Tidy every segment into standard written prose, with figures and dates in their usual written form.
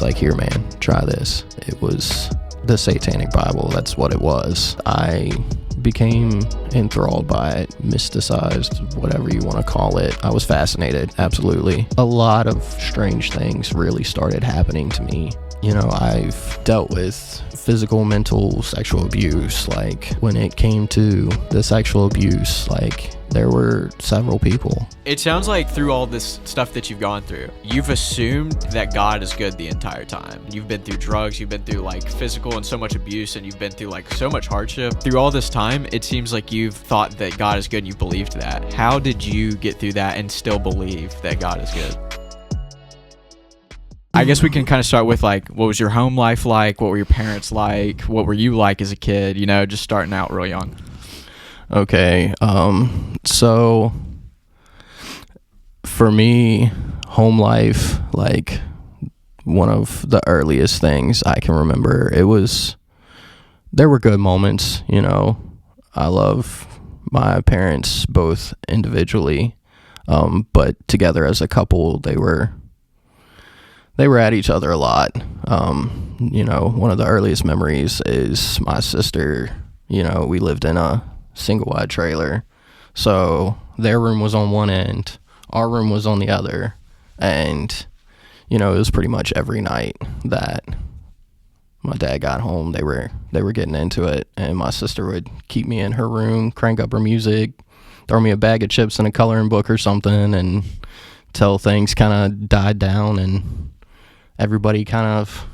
like, here, man, try this. It was the Satanic Bible. That's what it was. I became enthralled by it, mysticized, whatever you want to call it. I was fascinated, absolutely. A lot of strange things really started happening to me. You know, I've dealt with physical, mental, sexual abuse. Like, when it came to the sexual abuse, like, there were several people. It sounds like through all this stuff that you've gone through, you've assumed that God is good the entire time. You've been through drugs, you've been through like physical and so much abuse, and you've been through like so much hardship. Through all this time, it seems like you've thought that God is good and you believed that. How did you get through that and still believe that God is good? I guess we can kind of start with like, what was your home life like? What were your parents like? What were you like as a kid? You know, just starting out real young. Okay, so for me, home life, like, one of the earliest things I can remember, there were good moments, you know. I love my parents both individually, but together as a couple, they were at each other a lot. You know, one of the earliest memories is my sister. You know, we lived in a single wide trailer, so their room was on one end, our room was on the other, and you know, it was pretty much every night that my dad got home, they were getting into it, and my sister would keep me in her room, crank up her music, throw me a bag of chips and a coloring book or something, and till things kind of died down and everybody kind of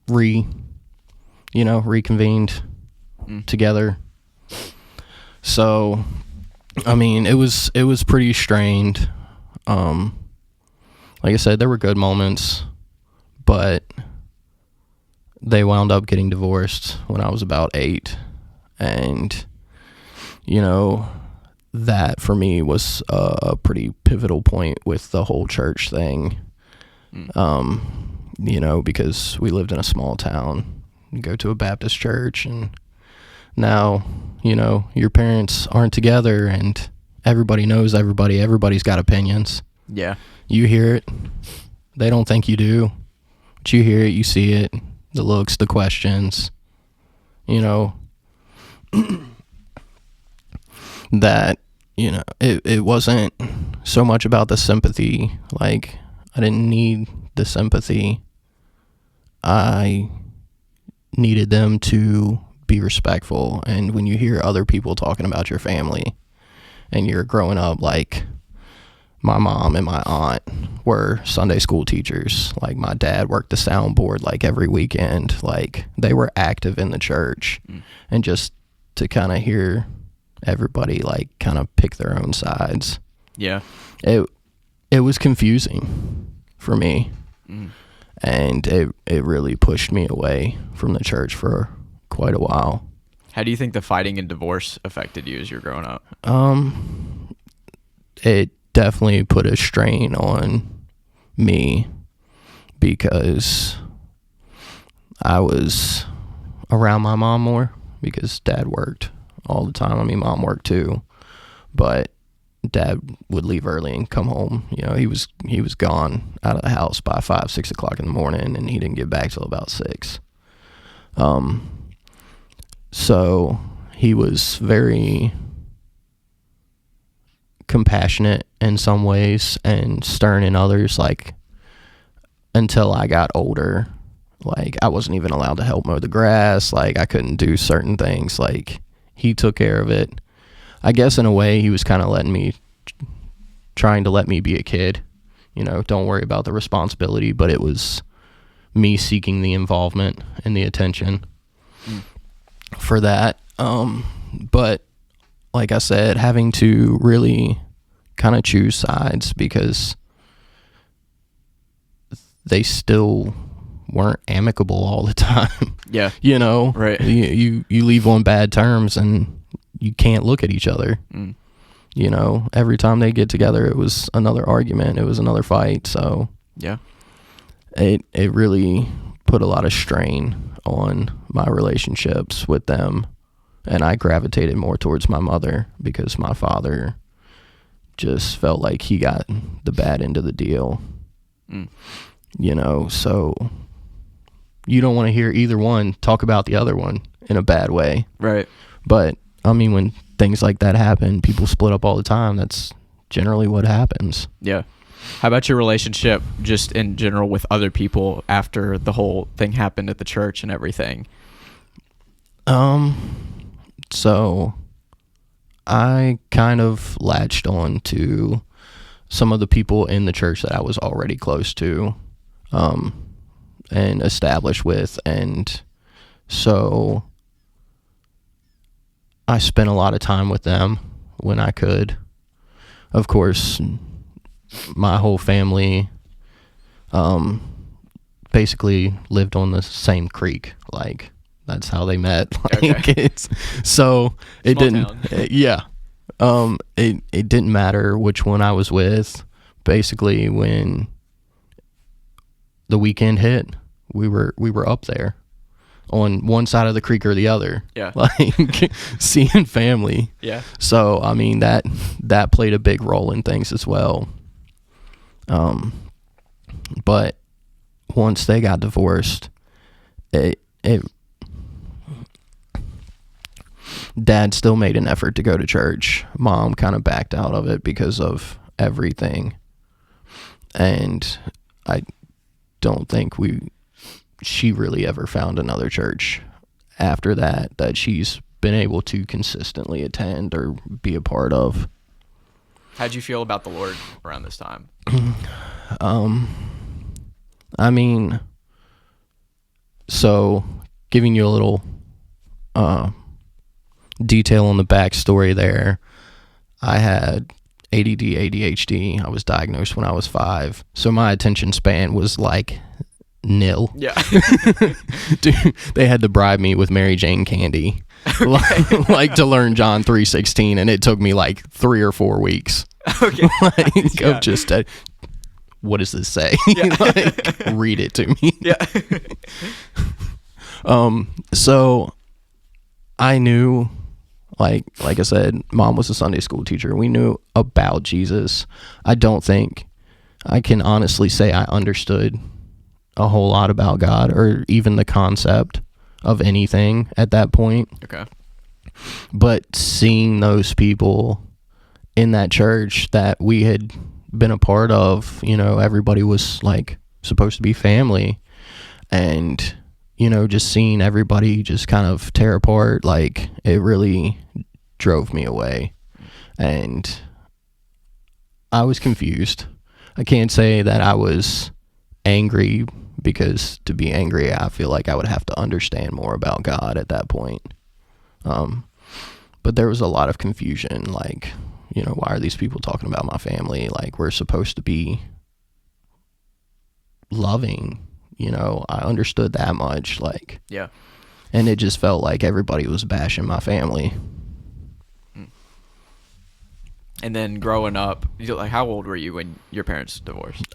reconvened together. So, I mean, it was pretty strained. Like I said, there were good moments, but they wound up getting divorced when I was about 8. And, you know, that for me was a pretty pivotal point with the whole church thing. You know, because we lived in a small town, you go to a Baptist church, and now, you know, your parents aren't together and everybody knows everybody. Everybody's got opinions. Yeah. You hear it. They don't think you do. But you hear it, you see it, the looks, the questions, you know. That, you know, it wasn't so much about the sympathy. Like, I didn't need the sympathy. I needed them to be respectful. And when you hear other people talking about your family and you're growing up, like, my mom and my aunt were Sunday school teachers. Like, my dad worked the soundboard like every weekend. Like, they were active in the church. And just to kind of hear everybody like kind of pick their own sides. Yeah. It was confusing for me. And it really pushed me away from the church for quite a while. How do you think the fighting and divorce affected you as you're growing up? It definitely put a strain on me because I was around my mom more because dad worked all the time. I mean, mom worked too, but dad would leave early and come home. You know, he was gone out of the house by 5, 6 o'clock in the morning, and he didn't get back till about 6. So he was very compassionate in some ways and stern in others. Like, until I got older, like, I wasn't even allowed to help mow the grass. Like, I couldn't do certain things. Like, he took care of it. I guess in a way he was kind of trying to let me be a kid, you know, don't worry about the responsibility, but it was me seeking the involvement and the attention for that. But like I said, having to really kind of choose sides because they still weren't amicable all the time. Yeah. You know, right. You leave on bad terms and you can't look at each other. You know, every time they get together, it was another argument. It was another fight. So yeah, it really put a lot of strain on my relationships with them. And I gravitated more towards my mother because my father just felt like he got the bad end of the deal. You know, so you don't want to hear either one talk about the other one in a bad way. Right. But, I mean, when things like that happen, people split up all the time. That's generally what happens. Yeah. How about your relationship just in general with other people after the whole thing happened at the church and everything? So I kind of latched on to some of the people in the church that I was already close to, and established with. And so I spent a lot of time with them when I could. Of course, my whole family basically lived on the same creek. Like, that's how they met. Like, Okay. So it Small didn't town. yeah. It didn't matter which one I was with. Basically, when the weekend hit, we were up there on one side of the creek or the other. Yeah. Like, seeing family. Yeah. So, I mean, that played a big role in things as well. But once they got divorced, Dad still made an effort to go to church. Mom kind of backed out of it because of everything. And I don't think she really ever found another church after that she's been able to consistently attend or be a part of. How'd you feel about the Lord around this time? I mean, so giving you a little detail on the backstory there, I had ADD, ADHD. I was diagnosed when I was 5, so my attention span was like nil. Yeah. Dude, they had to bribe me with Mary Jane candy, like to learn John 3:16, and it took me like 3 or 4 weeks. Okay. Like, Yeah. of just what does this say? Yeah. Like, read it to me. Yeah. So I knew, like I said, Mom was a Sunday school teacher. We knew about Jesus. I don't think I can honestly say I understood a whole lot about God or even the concept of anything at that point. Okay. But seeing those people in that church that we had been a part of, you know, everybody was like supposed to be family, and, you know, just seeing everybody just kind of tear apart, like, it really drove me away. And I was confused. I can't say that I was angry, because to be angry, I feel like I would have to understand more about God at that point. But there was a lot of confusion, like, you know, why are these people talking about my family? Like, we're supposed to be loving, you know. I understood that much, like, Yeah. and it just felt like everybody was bashing my family. And then growing up, like, how old were you when your parents divorced?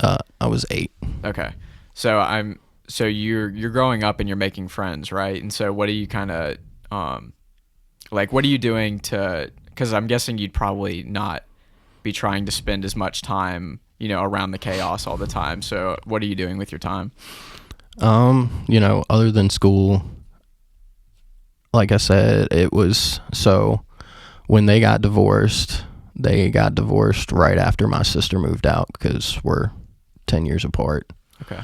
I was 8. Okay. So you're growing up and you're making friends, right? And so what are you kind of like, what are you doing to, because I'm guessing you'd probably not be trying to spend as much time, you know, around the chaos all the time. So what are you doing with your time? You know, other than school, like I said, it was, so when they got divorced right after my sister moved out, because we're 10 years apart. Okay.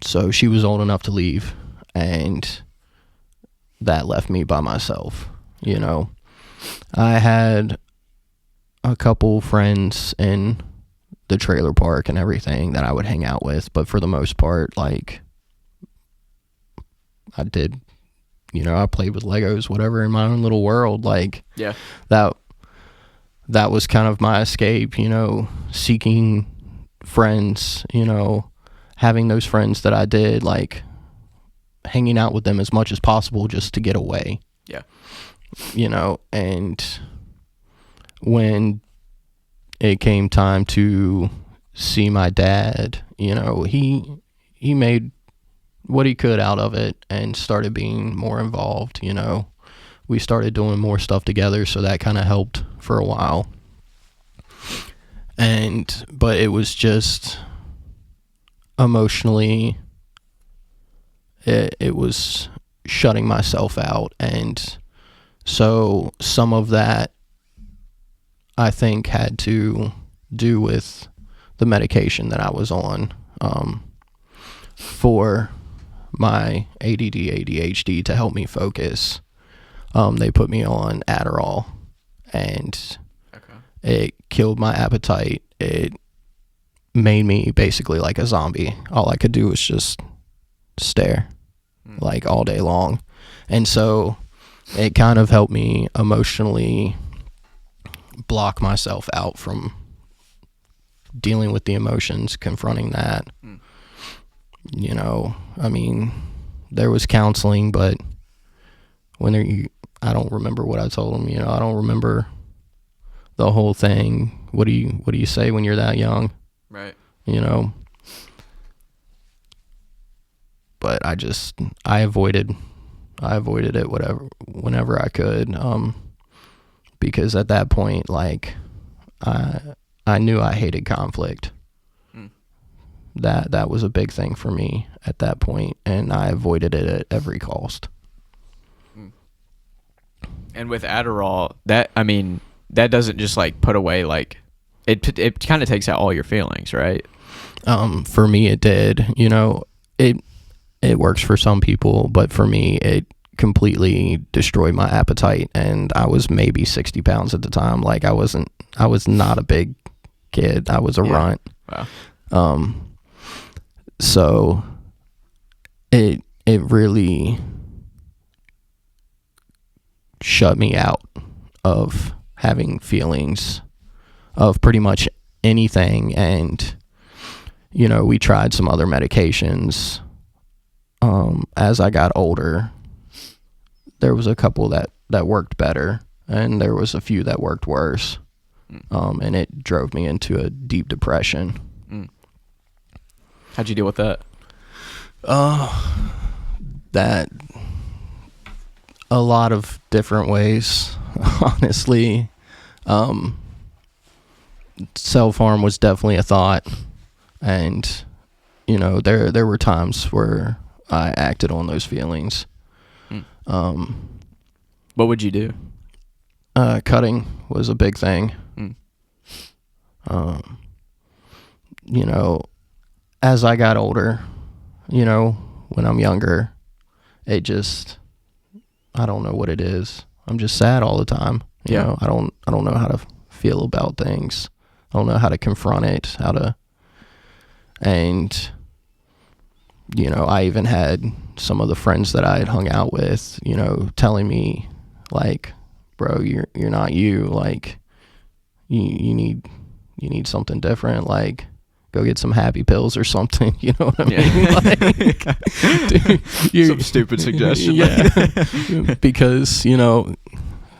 So she was old enough to leave, and that left me by myself, you know. I had a couple friends in the trailer park and everything that I would hang out with, but for the most part, like, I did, you know, I played with Legos, whatever, in my own little world. Like, Yeah. that was kind of my escape, you know, seeking friends, you know, having those friends that I did, like, hanging out with them as much as possible just to get away. Yeah. You know, and when it came time to see my dad, you know, he made what he could out of it and started being more involved, you know. We started doing more stuff together, so that kind of helped for a while. But it was just, emotionally, it was shutting myself out. And so some of that, I think, had to do with the medication that I was on for my ADD, ADHD to help me focus. They put me on Adderall, and it killed my appetite. It made me basically like a zombie. All I could do was just stare like all day long. And so it kind of helped me emotionally block myself out from dealing with the emotions, confronting that. You know, I mean, there was counseling, but I don't remember what I told them. You know, I don't remember the whole thing. What do you say when you're that young? Right. You know, but I avoided it whenever I could, because at that point, like, I knew I hated conflict. That was a big thing for me at that point, and I avoided it at every cost. And with Adderall, that doesn't just like put away, like, it kind of takes out all your feelings, right? For me, it did. You know, it works for some people, but for me, it completely destroyed my appetite, and I was maybe 60 pounds at the time. Like, I was not a big kid. I was a runt. Wow. So it really shut me out of having feelings of pretty much anything. And, you know, we tried some other medications. As I got older, there was a couple that worked better, and there was a few that worked worse. And it drove me into a deep depression. How'd you deal with that? That a lot of different ways, honestly. Self-harm was definitely a thought, and, you know, there were times where I acted on those feelings. What would you do? Cutting was a big thing. You know, as I got older, you know, when I'm younger, I don't know what it is. I'm just sad all the time. You know, I don't know how to feel about things. I don't know how to confront it, and, you know, I even had some of the friends that I had hung out with, you know, telling me, like, bro, you're not you. Like, you need something different. Like, go get some happy pills or something. You know what I mean? Like, dude, some stupid suggestion. Yeah. Because, you know,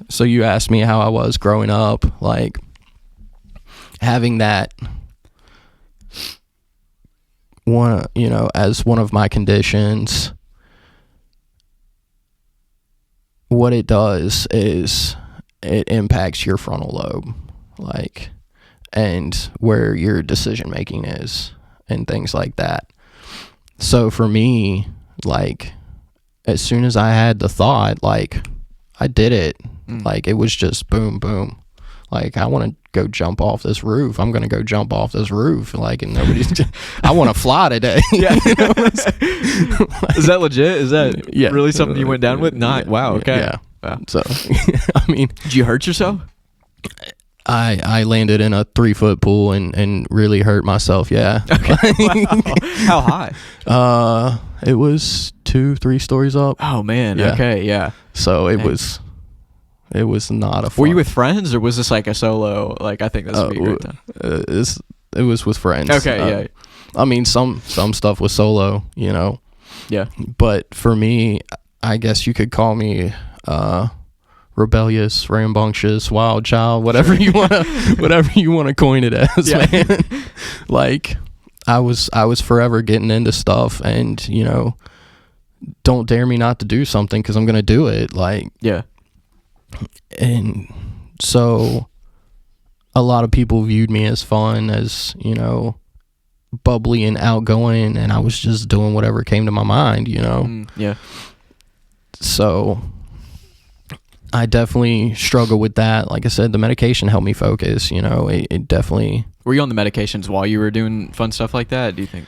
so you asked me how I was growing up, like, having that one, you know, as one of my conditions. What it does is it impacts your frontal lobe, like, and where your decision making is and things like that. So for me, like, as soon as I had the thought, like, I did it. Like, it was just boom, boom. Like, I want to go jump off this roof. I'm going to go jump off this roof. Like, and nobody's, I want to fly today. Yeah. You know? Is that legit? Is that really something you went down with? Not. Yeah. Wow. Okay. Yeah. Wow. So, I mean, did you hurt yourself? I landed in a 3-foot pool and really hurt myself. Yeah. Okay. Wow. How high? It was 2-3 stories up. Oh man. Yeah. Okay. Yeah. So it was not a fun. Were you with friends, or was this like a solo? Like, I think this would be a great time. It was with friends. Okay. Yeah. I mean, some stuff was solo, you know. Yeah. But for me, I guess you could call me rebellious, rambunctious, wild child, whatever you want to coin it as, man. Like, I was forever getting into stuff, and, you know, don't dare me not to do something, because I'm gonna do it. Like, yeah. And so a lot of people viewed me as fun, as, you know, bubbly and outgoing, and I was just doing whatever came to my mind, you know? Yeah. So I definitely struggle with that. Like I said, the medication helped me focus, you know? It definitely... Were you on the medications while you were doing fun stuff like that, do you think?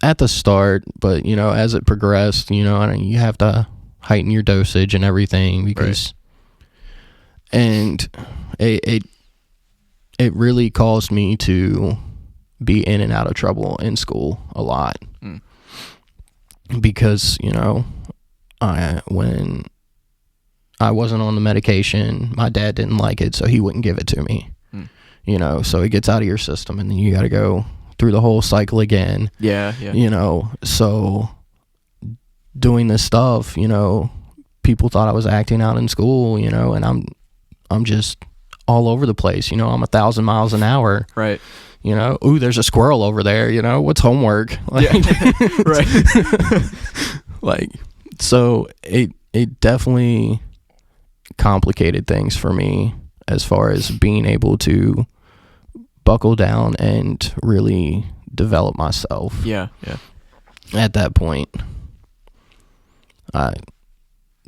At the start, but, you know, as it progressed, you know, and you have to heighten your dosage and everything because... Right. And it really caused me to be in and out of trouble in school a lot. Because, you know, when I wasn't on the medication, my dad didn't like it, so he wouldn't give it to me. You know, so it gets out of your system, and then you got to go through the whole cycle again. Yeah. You know, so doing this stuff, you know, people thought I was acting out in school, you know, and I'm just all over the place, you know, I'm 1,000 miles an hour. Right. You know, ooh, there's a squirrel over there, you know, what's homework? Like, yeah. Right. Like, so it definitely complicated things for me as far as being able to buckle down and really develop myself. Yeah. At that point. I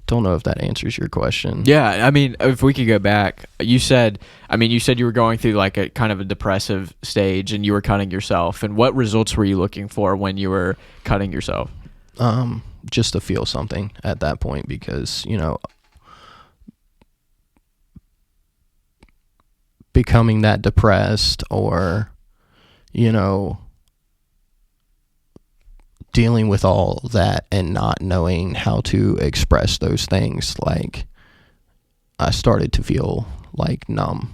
don't know if that answers your question. Yeah, I mean, if we could go back, you said you were going through like a kind of a depressive stage and you were cutting yourself. And what results were you looking for when you were cutting yourself? Just to feel something at that point, because, you know, becoming that depressed, or, you know, dealing with all that and not knowing how to express those things, like, I started to feel like numb.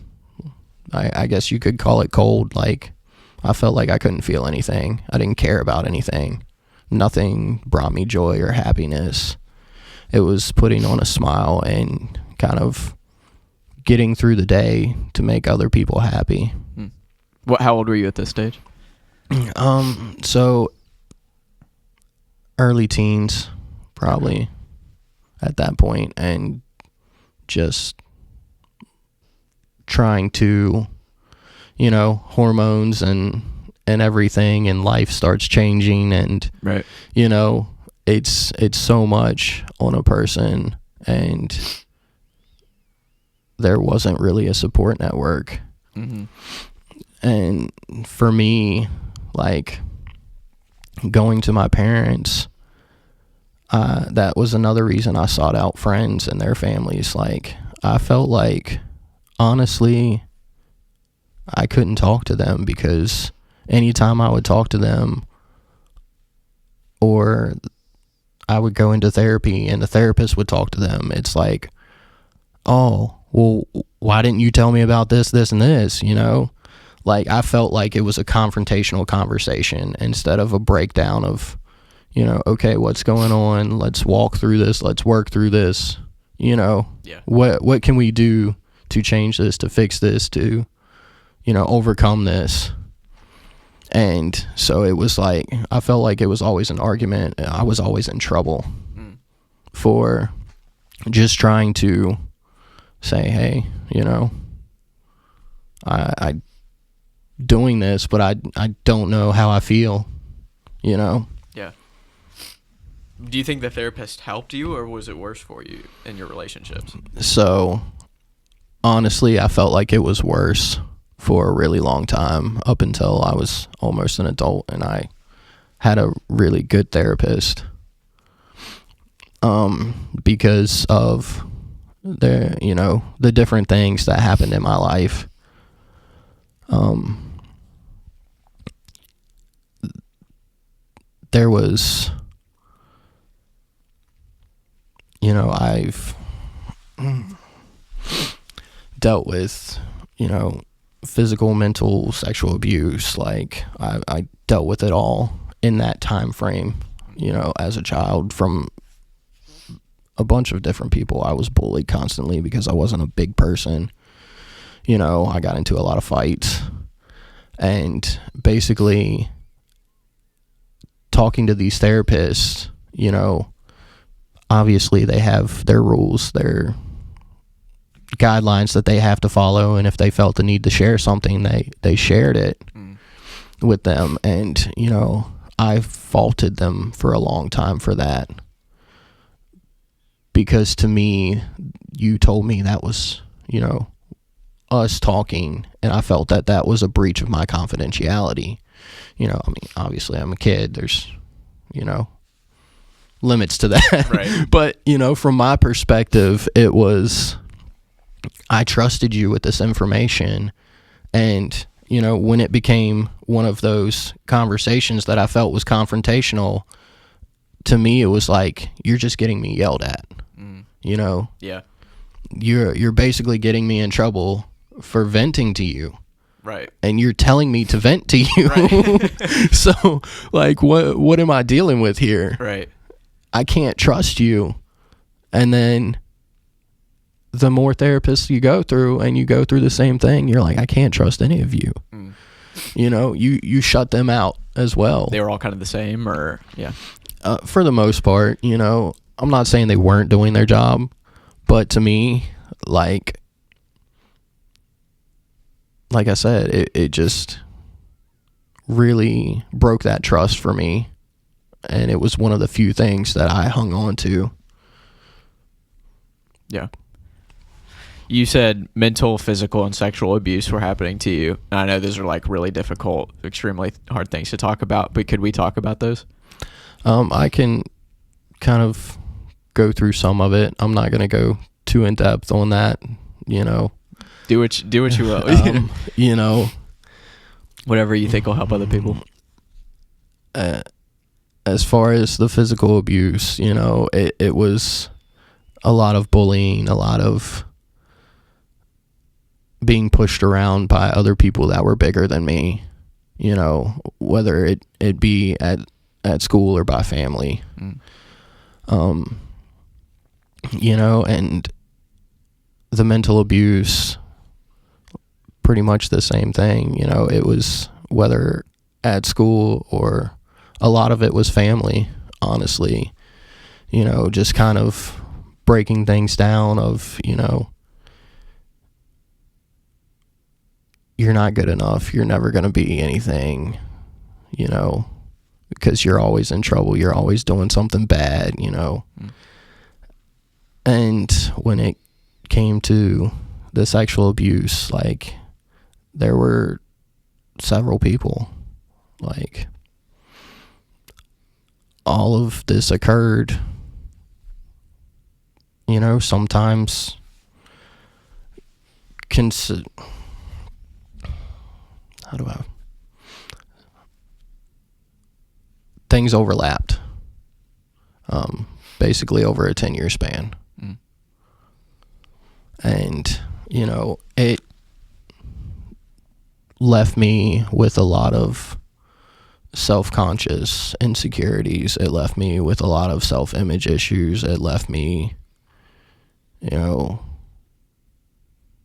I guess you could call it cold. Like, I felt like I couldn't feel anything. I didn't care about anything. Nothing brought me joy or happiness. It was putting on a smile and kind of getting through the day to make other people happy. How old were you at this stage? So early teens, probably, at that point, and just trying to, you know, hormones and everything, and life starts changing, and right, you know, it's so much on a person, and there wasn't really a support network. And for me, like, going to my parents, that was another reason I sought out friends and their families. Like, I felt like, honestly, I couldn't talk to them, because anytime I would talk to them, or I would go into therapy and the therapist would talk to them, it's like, oh, well, why didn't you tell me about this, and this, you know? Like, I felt like it was a confrontational conversation instead of a breakdown of, you know, okay, what's going on? Let's walk through this. Let's work through this. You know, yeah. What can we do to change this, to fix this, to, you know, overcome this? And so it was like, I felt like it was always an argument. I was always in trouble for just trying to say, hey, you know, I doing this, but I don't know how I feel, you know? Yeah. Do you think the therapist helped you, or was it worse for you in your relationships? So, honestly, I felt like it was worse for a really long time, up until I was almost an adult, and I had a really good therapist, because of the different things that happened in my life. There was, you know, I've dealt with, you know, physical, mental, sexual abuse. Like, I dealt with it all in that time frame, you know, as a child, from a bunch of different people. I was bullied constantly because I wasn't a big person. You know, I got into a lot of fights, and basically talking to these therapists, you know, obviously they have their rules, their guidelines that they have to follow, and if they felt the need to share something, they shared it. with them. And, you know, I faulted them for a long time for that. Because to me, you told me that was, you know, us talking, and I felt that that was a breach of my confidentiality. You know, I mean, obviously I'm a kid. There's, you know, limits to that. Right. But, you know, from my perspective, it was, I trusted you with this information. And, you know, when it became one of those conversations that I felt was confrontational, to me, it was like, you're just getting me yelled at. You know? Yeah. You're basically getting me in trouble for venting to you. Right. And you're telling me to vent to you. Right. So, like, what am I dealing with here? Right. I can't trust you. And then the more therapists you go through, and you go through the same thing, you're like, I can't trust any of you. You know, you shut them out as well. They were all kind of the same, or yeah. For the most part, you know, I'm not saying they weren't doing their job, but to me, like I said, it just really broke that trust for me. And it was one of the few things that I hung on to. Yeah. You said mental, physical, and sexual abuse were happening to you. And I know those are like really difficult, extremely hard things to talk about, but could we talk about those? I can kind of go through some of it. I'm not going to go too in depth on that, you know. Do what you will. You know, whatever you think will help other people. As far as the physical abuse, you know, it was a lot of bullying, a lot of being pushed around by other people that were bigger than me, you know, whether it be at school or by family. You know, and the mental abuse, pretty much the same thing. You know, it was whether at school or a lot of it was family, honestly. You know, just kind of breaking things down of, you know, you're not good enough. You're never going to be anything, you know, because you're always in trouble. You're always doing something bad, you know. And when it came to the sexual abuse, like, there were several people. Like, all of this occurred, you know, sometimes things overlapped, basically over a 10-year span. And, you know, it left me with a lot of self-conscious insecurities. It left me with a lot of self-image issues. It left me, you know,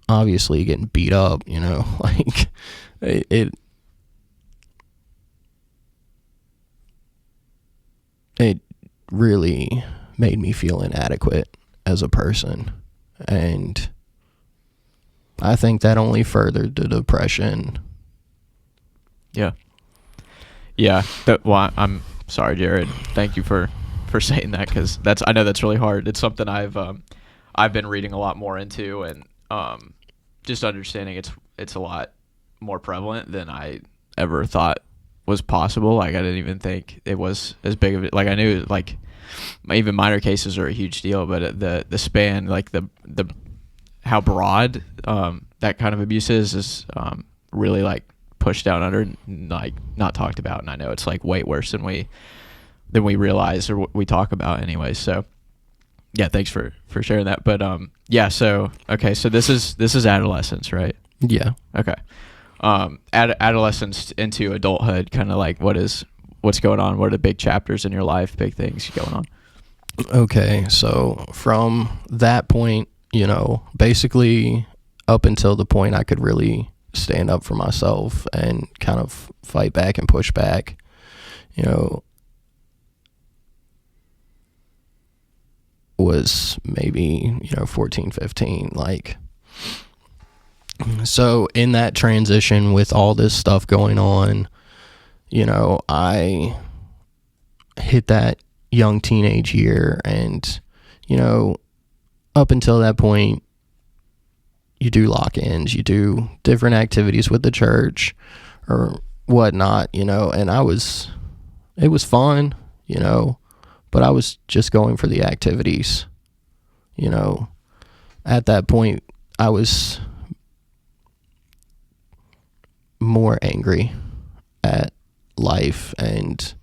obviously getting beat up, you know, like it really made me feel inadequate as a person. And I think that only furthered the depression. Yeah. Yeah. Well, I'm sorry, Jared. Thank you for saying that, because I know that's really hard. It's something I've been reading a lot more into, and just understanding it's a lot more prevalent than I ever thought was possible. Like, I didn't even think it was as big of it. Like, I knew, like, even minor cases are a huge deal, but the span, like the how broad that kind of abuse is really, like, pushed down under, like, not talked about. And I know it's, like, way worse than we realize, or what we talk about anyway. So yeah, thanks for sharing that. But yeah, so okay, so this is adolescence, right? Yeah. Okay. Adolescence into adulthood, kind of like what's going on? What are the big chapters in your life, big things going on? Okay, so from that point, you know, basically up until the point I could really stand up for myself and kind of fight back and push back, you know, was maybe, you know, 14, 15, like. So in that transition with all this stuff going on, I hit that young teenage year, and, up until that point, you do lock-ins, you do different activities with the church or whatnot, and it was fun, but I was just going for the activities. At that point, I was more angry at life and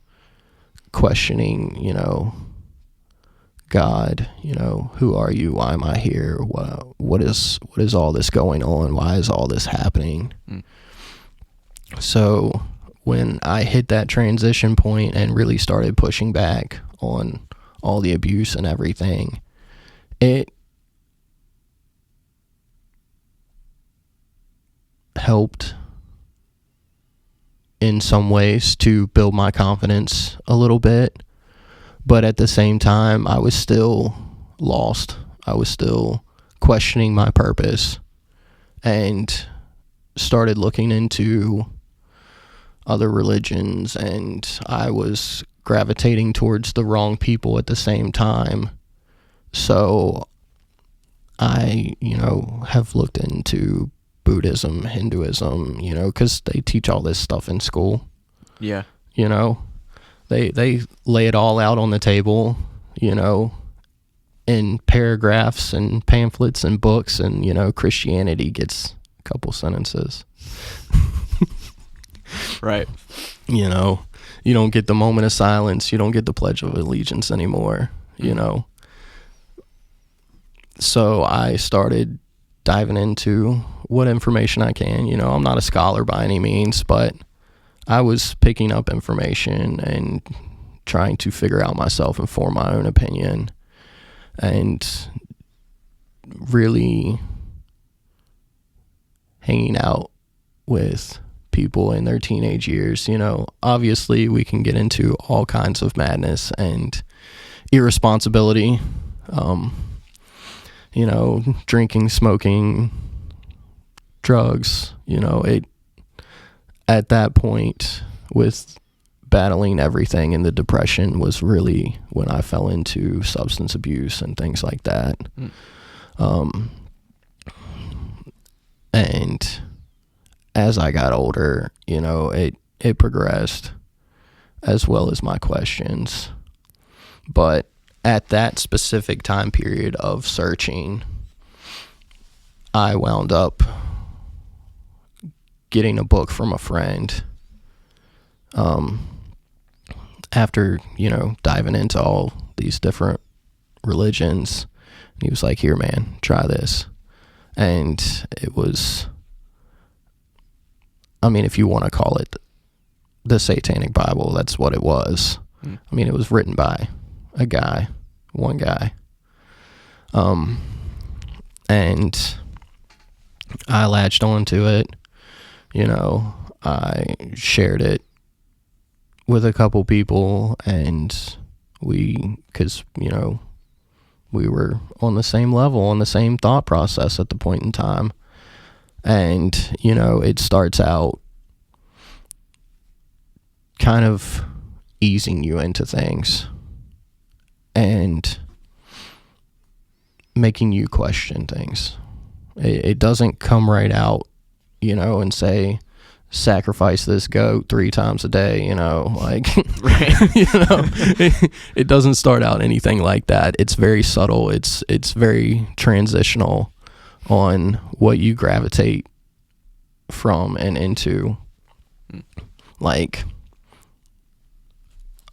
questioning, God, who are you? Why am I here? What is all this going on? Why is all this happening? So when I hit that transition point and really started pushing back on all the abuse and everything, it helped in some ways to build my confidence a little bit, but at the same time, I was still lost. I was still questioning my purpose, and started looking into other religions, and I was gravitating towards the wrong people at the same time. So I, have looked into Buddhism, Hinduism, because they teach all this stuff in school. Yeah. They lay it all out on the table, in paragraphs and pamphlets and books, and, Christianity gets a couple sentences. Right. You don't get the moment of silence. You don't get the Pledge of Allegiance anymore, So I started diving into what information I can. I'm not a scholar by any means, but I was picking up information and trying to figure out myself and form my own opinion, and really hanging out with people in their teenage years. Obviously we can get into all kinds of madness and irresponsibility, drinking, smoking, drugs, at that point, with battling everything, and the depression was really when I fell into substance abuse and things like that. And as I got older, it progressed, as well as my questions. But at that specific time period of searching, I wound up getting a book from a friend. After, diving into all these different religions, he was like, "Here, man, try this." And it was, if you want to call it the Satanic Bible, that's what it was. It was written by one guy. And I latched onto it. I shared it with a couple people, and because we were on the same level, on the same thought process at the point in time. And, it starts out kind of easing you into things and making you question things. It doesn't come right out, and say, sacrifice this goat 3 times a day, right. It doesn't start out anything like that. It's very subtle. It's very transitional on what you gravitate from and into. Like,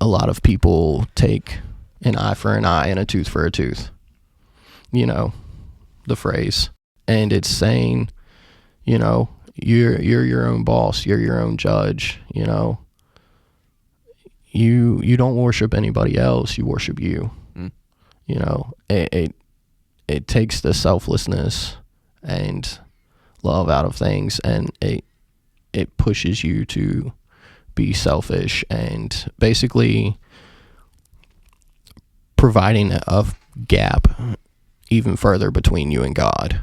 a lot of people take an eye for an eye and a tooth for a tooth, the phrase. And it's saying, you're your own boss, you're your own judge, you don't worship anybody else, you worship you. It takes the selflessness and love out of things, and it pushes you to be selfish, and basically providing a gap even further between you and God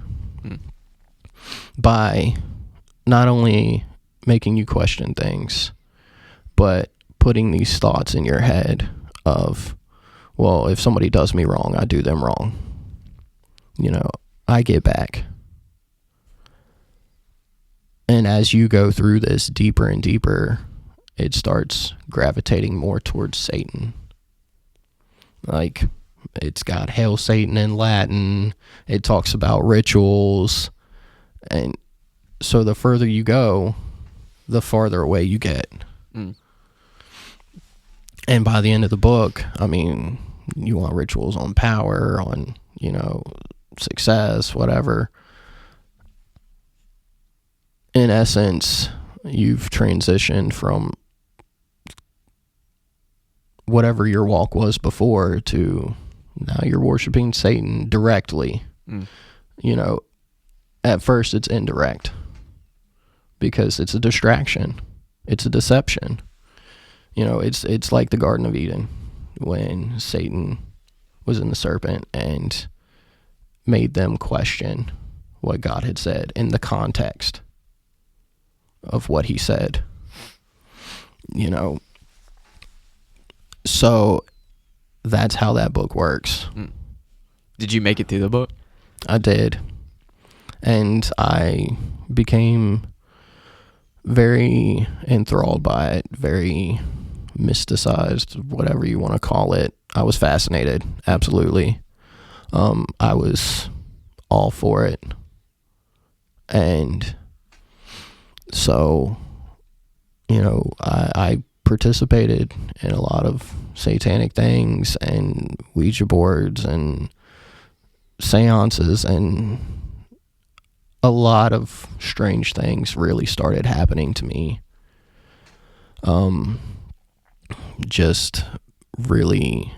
by not only making you question things, but putting these thoughts in your head of, well, if somebody does me wrong, I do them wrong. I get back. And as you go through this deeper and deeper, it starts gravitating more towards Satan. Like, it's got Hail Satan in Latin. It talks about rituals. And so the further you go, the farther away you get. And by the end of the book, I mean, you want rituals on power, on, success, whatever. In essence, you've transitioned from whatever your walk was before to now you're worshiping Satan directly. At first it's indirect because it's a distraction. It's a deception. It's like the Garden of Eden when Satan was in the serpent and made them question what God had said in the context of what he said. So that's how that book works. Did you make it through the book? I did. And I became very enthralled by it, very mysticized, whatever you want to call it. I was fascinated, absolutely. I was all for it. And so, I participated in a lot of satanic things and Ouija boards and seances, and a lot of strange things really started happening to me. Just really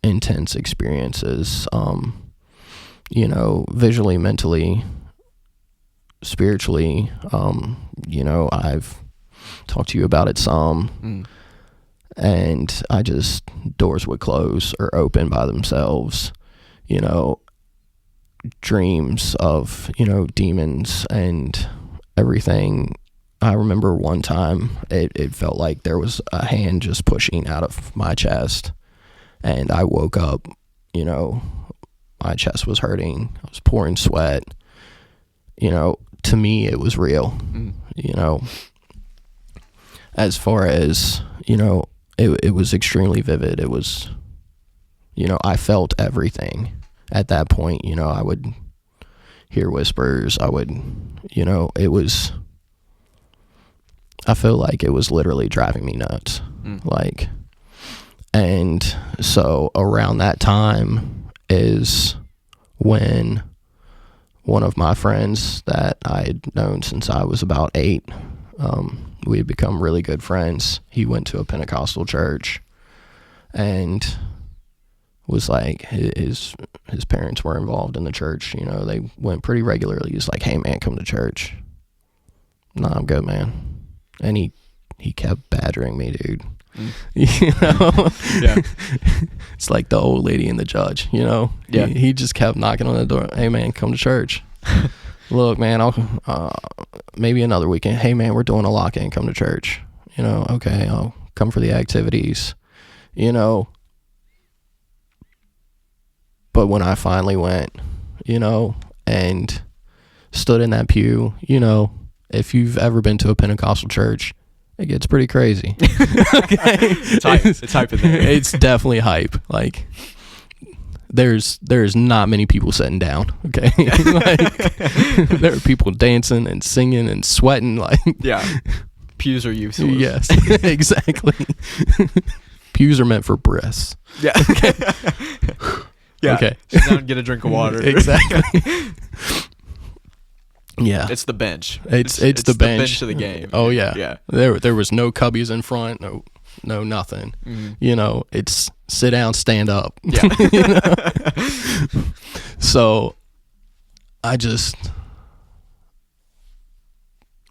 intense experiences, visually, mentally, spiritually. I've talked to you about it some, and doors would close or open by themselves. Dreams of demons and everything. I remember one time it felt like there was a hand just pushing out of my chest, and I woke up, my chest was hurting, I was pouring sweat. To me it was real. As far as it was extremely vivid. It was, I felt everything at that point. I would hear whispers. I would, I feel like it was literally driving me nuts. And so around that time is when one of my friends that I had known since I was about 8, we had become really good friends. He went to a Pentecostal church and was like, his parents were involved in the church. They went pretty regularly. He's like, hey man, come to church. No, I'm good, man. And he kept badgering me, dude. Yeah. It's like the old lady and the judge, Yeah. He just kept knocking on the door. Hey man, come to church. Look, man, I'll maybe another weekend. Hey man, we're doing a lock-in, come to church. Okay, I'll come for the activities. But when I finally went, and stood in that pew, if you've ever been to a Pentecostal church, it gets pretty crazy. Okay? It's hype in there. It's definitely hype. Like, there's not many people sitting down. Okay. There are people dancing and singing and sweating. Yeah. Pews are useless. Yes, exactly. Pews are meant for breasts. Yeah. Okay. Yeah. Okay. Sit down and get a drink of water. Exactly. Yeah. It's the bench. It's the bench of the game. Oh yeah. Yeah. There was no cubbies in front. No nothing. Mm-hmm. It's sit down, stand up. Yeah. So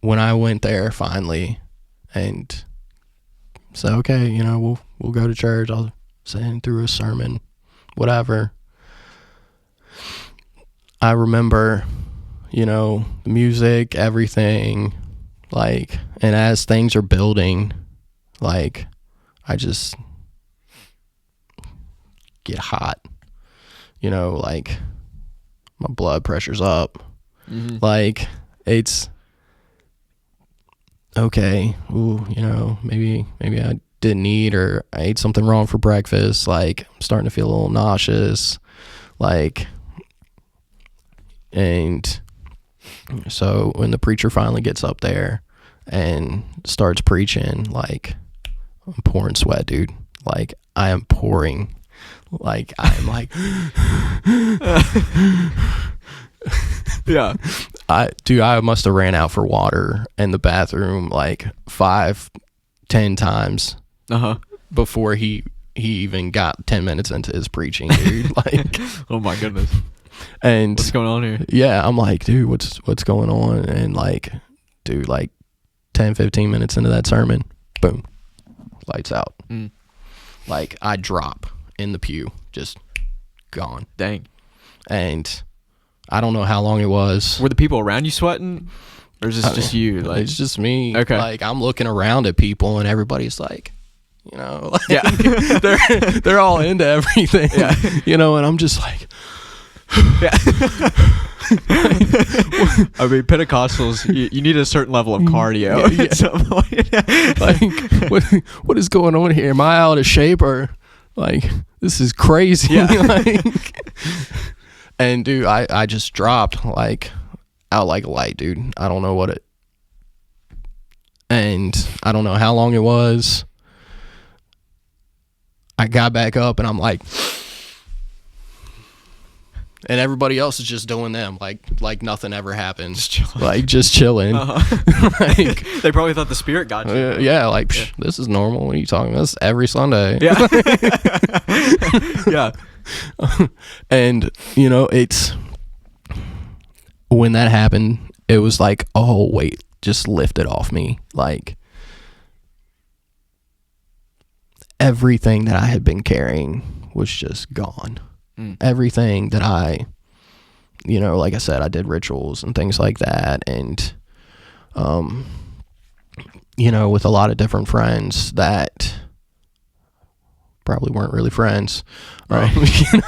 when I went there finally and said, okay, we'll go to church. I'll send through a sermon, whatever. I remember, the music, everything, and as things are building, Like, I just get hot, you know, like my blood pressure's up. Mm-hmm. Like, it's okay. Ooh, you know, maybe I didn't eat, or I ate something wrong for breakfast. Like, I'm starting to feel a little nauseous. Like, and so when the preacher finally gets up there and starts preaching, like, I'm pouring sweat, dude. Like, I am pouring. Like, I'm like, Yeah. I must have ran out for water in the bathroom like 5-10 times before he even got 10 minutes into his preaching, dude. Like, Oh my goodness. and What's going on here? yeah, I'm like, dude, what's going on? And like, dude, like 10-15 minutes into that sermon, boom, lights out. Like, I drop in the pew, just gone. Dang. And I don't know how long it was. Were the people around you sweating? Or is this just you? Like, It's just me. Okay. Like, I'm looking around at people and everybody's like, you know, like, Yeah. they're all into everything. Yeah. You know, and I'm just like, Yeah. I mean, Pentecostals, you need a certain level of cardio Yeah. at some point. like, what is going on here? Am I out of shape, or like, this is crazy? Yeah. Like, and dude, I just dropped like out like a light, dude. I don't know what it, and I don't know how long it was. I got back up and I'm like, and everybody else is just doing them like nothing ever happened. Just chilling. Like, just chilling. Like, They probably thought the spirit got you. yeah, like, psh, this is normal. What are you talking about? This is every Sunday. Yeah. Yeah. And, you know, it's, when that happened, it was like a whole weight just lifted off me. Like, everything that I had been carrying was just gone. Everything that I, you know, like I said, I did rituals and things like that. And, you know, with a lot of different friends that probably weren't really friends. Right. You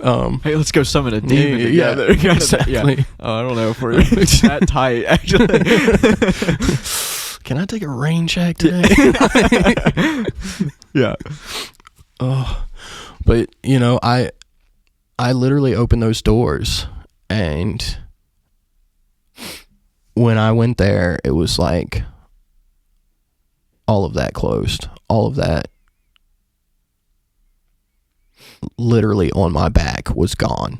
know? Hey, let's go summon a demon Yeah, together. exactly. Yeah. Oh, I don't know if we're that tight, actually. Can I take a rain check today? Yeah. Oh, but you know, I literally opened those doors, and when I went there, it was like all of that closed, all of that literally on my back was gone,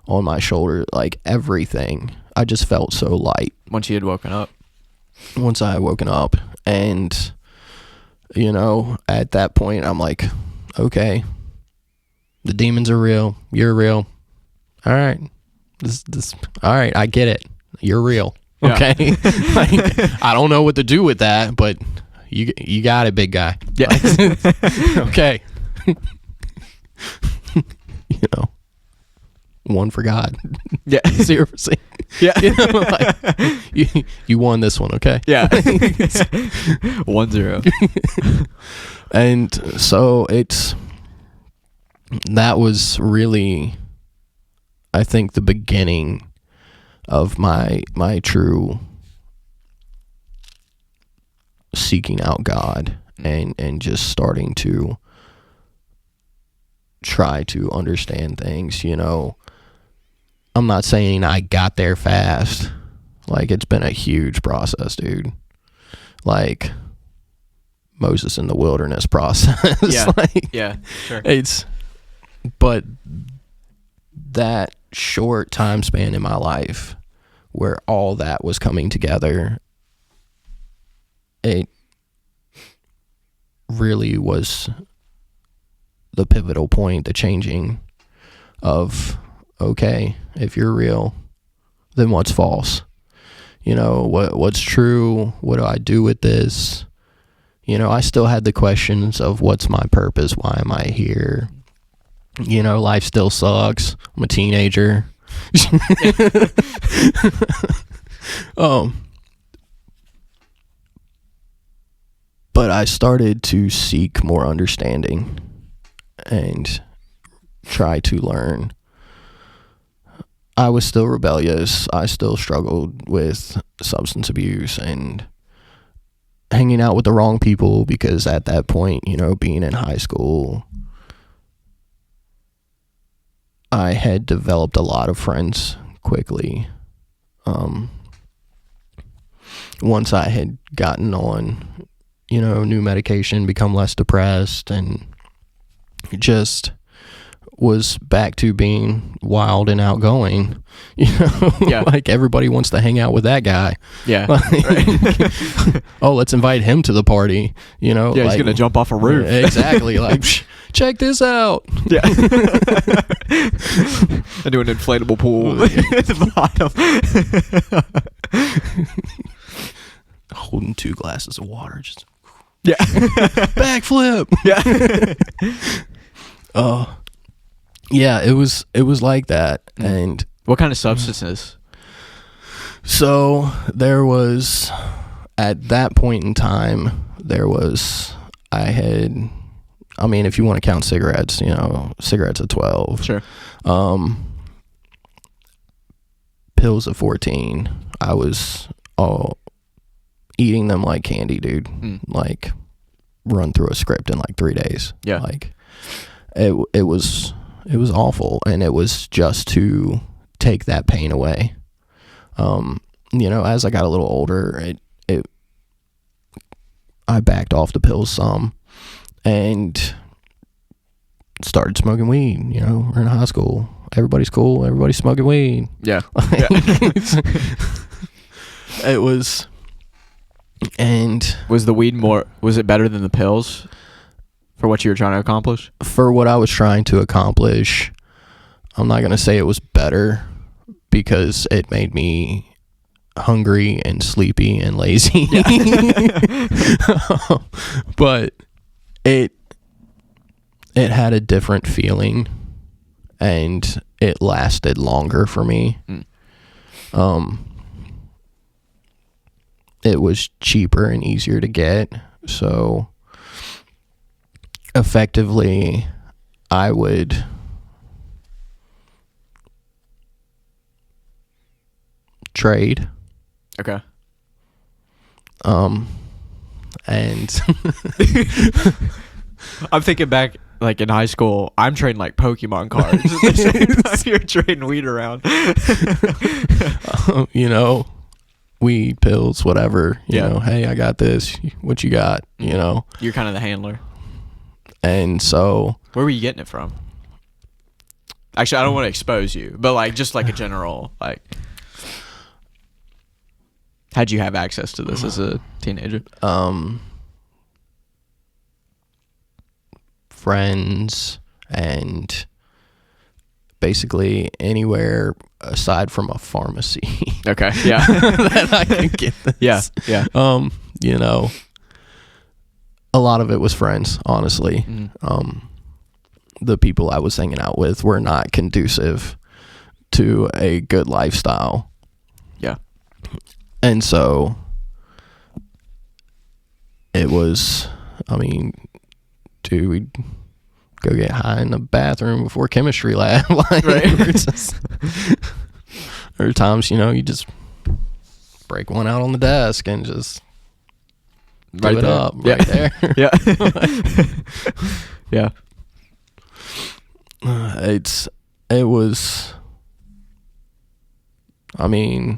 on my shoulder, like everything. I just felt so light Once you had woken up. once I had woken up. And you know, at that point I'm like, okay, the demons are real, you're real, all right, this all right, I get it, you're real. Yeah. Okay. Like, I don't know what to do with that, but you got it, big guy. Yeah. Like, okay. You know, one for God. Yeah. 0 for Satan. Yeah. You know, like, you won this one, okay? Yeah. 1-0. And so that was really, I think, the beginning of my true seeking out God, and just starting to try to understand things. You know, I'm not saying I got there fast. Like, it's been a huge process, dude. Like Moses in the wilderness process. Yeah. Like, Yeah. Sure. but that short time span in my life where all that was coming together, it really was the pivotal point, the changing of, okay, if you're real, then what's false? You know, what's true? What do I do with this? You know, I still had the questions of what's my purpose? Why am I here? You know, life still sucks. I'm a teenager. But I started to seek more understanding and try to learn. I was still rebellious. I still struggled with substance abuse and hanging out with the wrong people, because at that point, you know, being in high school, I had developed a lot of friends quickly. Once I had gotten on, you know, new medication, become less depressed, and just was back to being wild and outgoing, you know. Yeah. Like everybody wants to hang out with that guy. Yeah. Like, oh, let's invite him to the party, you know. Yeah, like, he's gonna jump off a roof. Exactly. Like, check this out. Yeah. I do an inflatable pool at the bottom. Holding 2 glasses of water, just Yeah. backflip. Yeah. Yeah, it was like that. And What kind of substances? so there was, at that point in time, I mean, if you want to count cigarettes, you know, cigarettes at 12. Sure. Pills at 14. I was eating them like candy, dude. Like, run through a script in like 3 days. Yeah. Like, it was awful, and it was just to take that pain away. You know, as I got a little older, I backed off the pills some and started smoking weed. You know, we're in high school. Everybody's cool. Everybody's smoking weed. Yeah. It was, and Was the weed was it better than the pills for what you were trying to accomplish? for what I was trying to accomplish, I'm not going to say it was better, because it made me hungry and sleepy and lazy. But it had a different feeling, and it lasted longer for me. It was cheaper and easier to get, so effectively I would trade. Okay. And I'm thinking back, like in high school, I'm trading like Pokemon cards. At the same time you're trading weed around. you know, weed, pills, whatever. You know, hey, I got this. What you got? You know. You're kind of the handler. And so, Where were you getting it from? Actually, I don't want to expose you, but like just like a general, like, how'd you have access to this as a teenager? friends, and basically anywhere aside from a pharmacy. Okay. Yeah. That I can get this. Yeah. Yeah. You know, a lot of it was friends, honestly. The people I was hanging out with were not conducive to a good lifestyle. Yeah. And so it was, I mean, dude, we'd go get high in the bathroom before chemistry lab. Like, Right. There are times, you know, you just break one out on the desk and just Right do it there. up Yeah. right there. Yeah. Yeah. It was, I mean,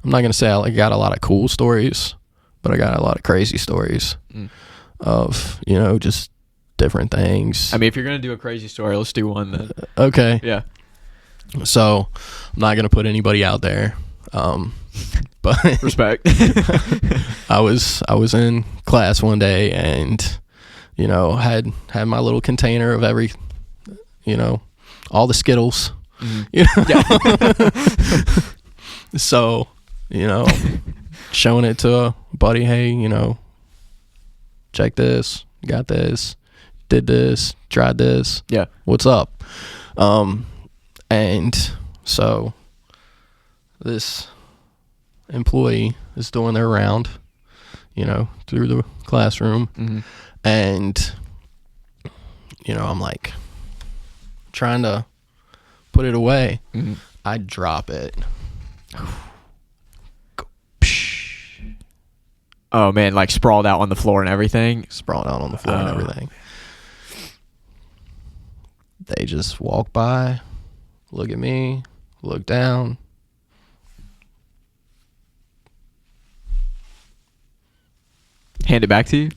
I'm not going to say I got a lot of cool stories, but I got a lot of crazy stories of, you know, just different things. I mean, if you're going to do a crazy story, let's do one then. Okay. Yeah. So I'm not going to put anybody out there. But Respect. I was in class one day, and, you know, had my little container of every, you know, all the Skittles. You know? Yeah. So, you know, showing it to a buddy, hey, you know, check this, got this, did this, tried this. Yeah. What's up? And so this employee is doing their round, through the classroom. Mm-hmm. And, I'm like trying to put it away. Mm-hmm. I drop it. Go, oh, man, like sprawled out on the floor and everything? Sprawled out on the floor and everything. They just walk by, look at me, look down. Hand it back to you?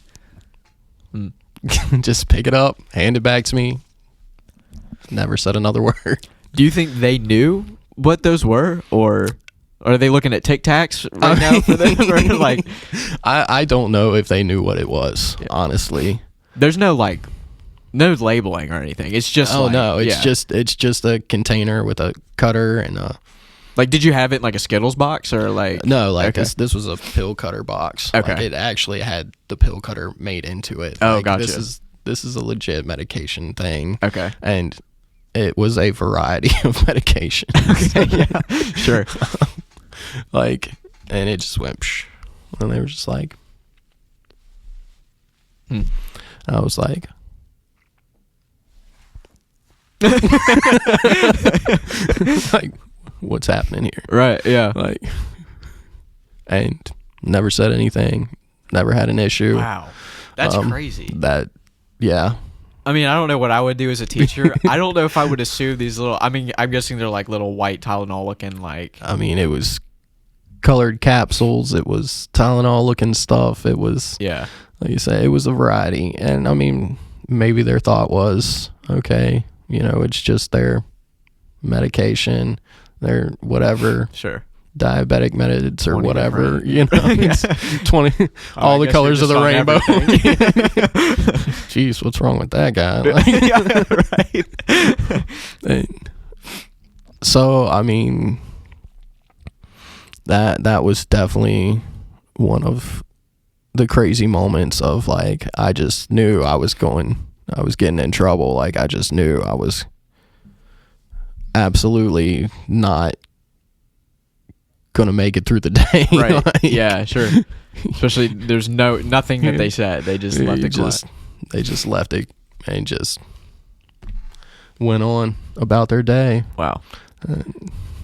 Just pick it up, hand it back to me. Never said another word. Do you think they knew what those were, or are they looking at Tic Tacs right now for them? Or like, I don't know if they knew what it was. Yeah. Honestly, there's no labeling or anything. It's just it's just a container with a cutter and a. Like, did you have it in like a Skittles box or like? No, like this was a pill cutter box. Okay. Like, it actually had the pill cutter made into it. Oh, like, gotcha. This is a legit medication thing. Okay. And it was a variety of medication. Okay, yeah, sure. And it just went, psh, and they were just like, I was like, like, what's happening here? Right, yeah. And never said anything, never had an issue. Wow. That's crazy. Yeah. I mean, I don't know what I would do as a teacher. I don't know if I would assume these little, I'm guessing they're like little white Tylenol looking like. I mean, it was colored capsules. It was Tylenol looking stuff. It was, like you say, it was a variety. And I mean, maybe their thought was, okay, it's just their medication, their whatever. Sure. Diabetic meds or whatever, it's 20 all the colors of the rainbow. Jeez, what's wrong with that guy? Right. So I mean, that was definitely one of the crazy moments of like, I just knew I was getting in trouble. Like, I just knew I was absolutely not gonna make it through the day. Right. Yeah, sure. Especially there's nothing that they said. They just left it quiet. They just left it and just went on about their day. Wow.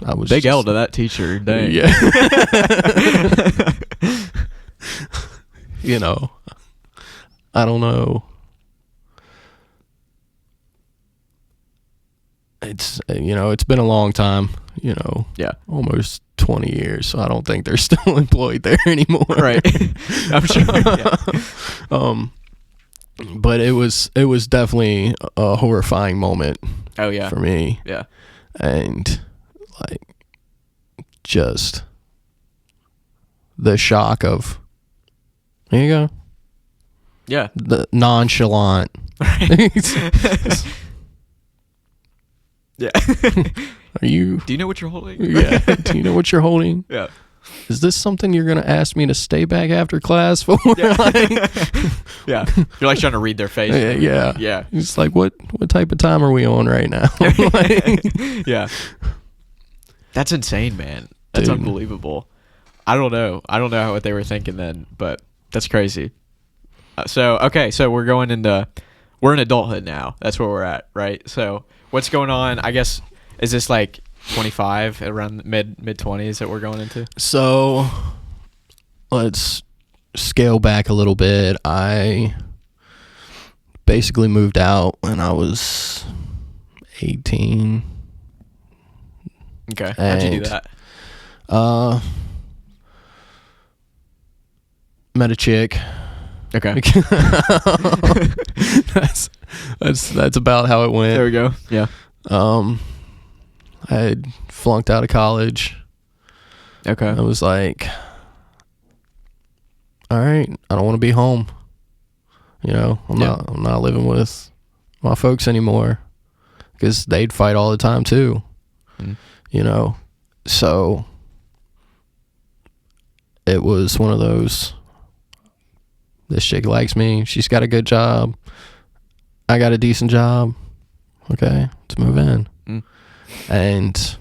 I was big L to that teacher. Dang. Yeah. I don't know. It's it's been a long time, almost 20 years, so I don't think they're still employed there anymore. Right. I'm sure. Yeah. But it was definitely a horrifying moment. Oh yeah. For me. Yeah. And like, just the shock of, here you go. Yeah. The nonchalant. Right. Yeah. Do you know what you're holding? Yeah. Do you know what you're holding? Yeah. Is this something you're going to ask me to stay back after class for? Yeah. Yeah. You're like trying to read their face. Yeah. Yeah. It's like, what type of time are we on right now? Yeah. That's insane, man. That's unbelievable. I don't know what they were thinking then, but that's crazy. So we're in adulthood now. That's where we're at, right? So what's going on? I guess, is this like 25, around mid 20s that we're going into? So let's scale back a little bit. I basically moved out when I was 18. Okay. How'd you do that? Met a chick. Okay. That's about how it went. There we go. Yeah. I had flunked out of college. Okay. I was like, all right, I don't want to be home. I'm not living with my folks anymore, because they'd fight all the time too. So it was one of those, this chick likes me, she's got a good job, I got a decent job, okay, let's move in. And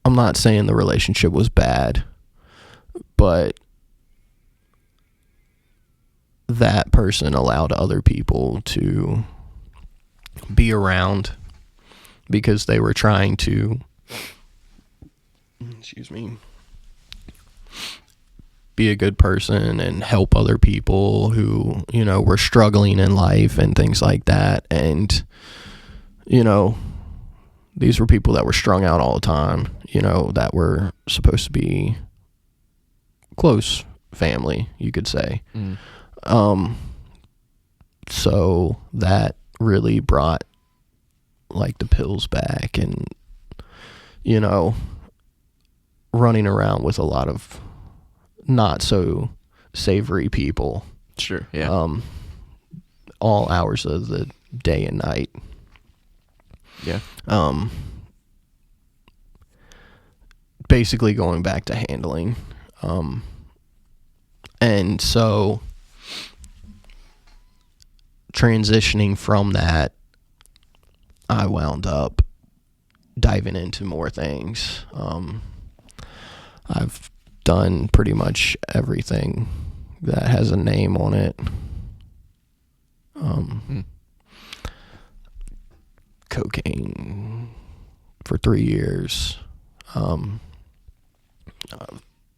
I'm not saying the relationship was bad, but that person allowed other people to be around because they were trying to, be a good person and help other people who, were struggling in life and things like that. And, these were people that were strung out all the time, that were supposed to be close family, you could say. So that really brought like the pills back, and running around with a lot of not so savory people. Sure. Yeah. All hours of the day and night. Yeah. Basically going back to handling. And so transitioning from that, I wound up diving into more things. I've done pretty much everything that has a name on it. Cocaine for 3 years. I've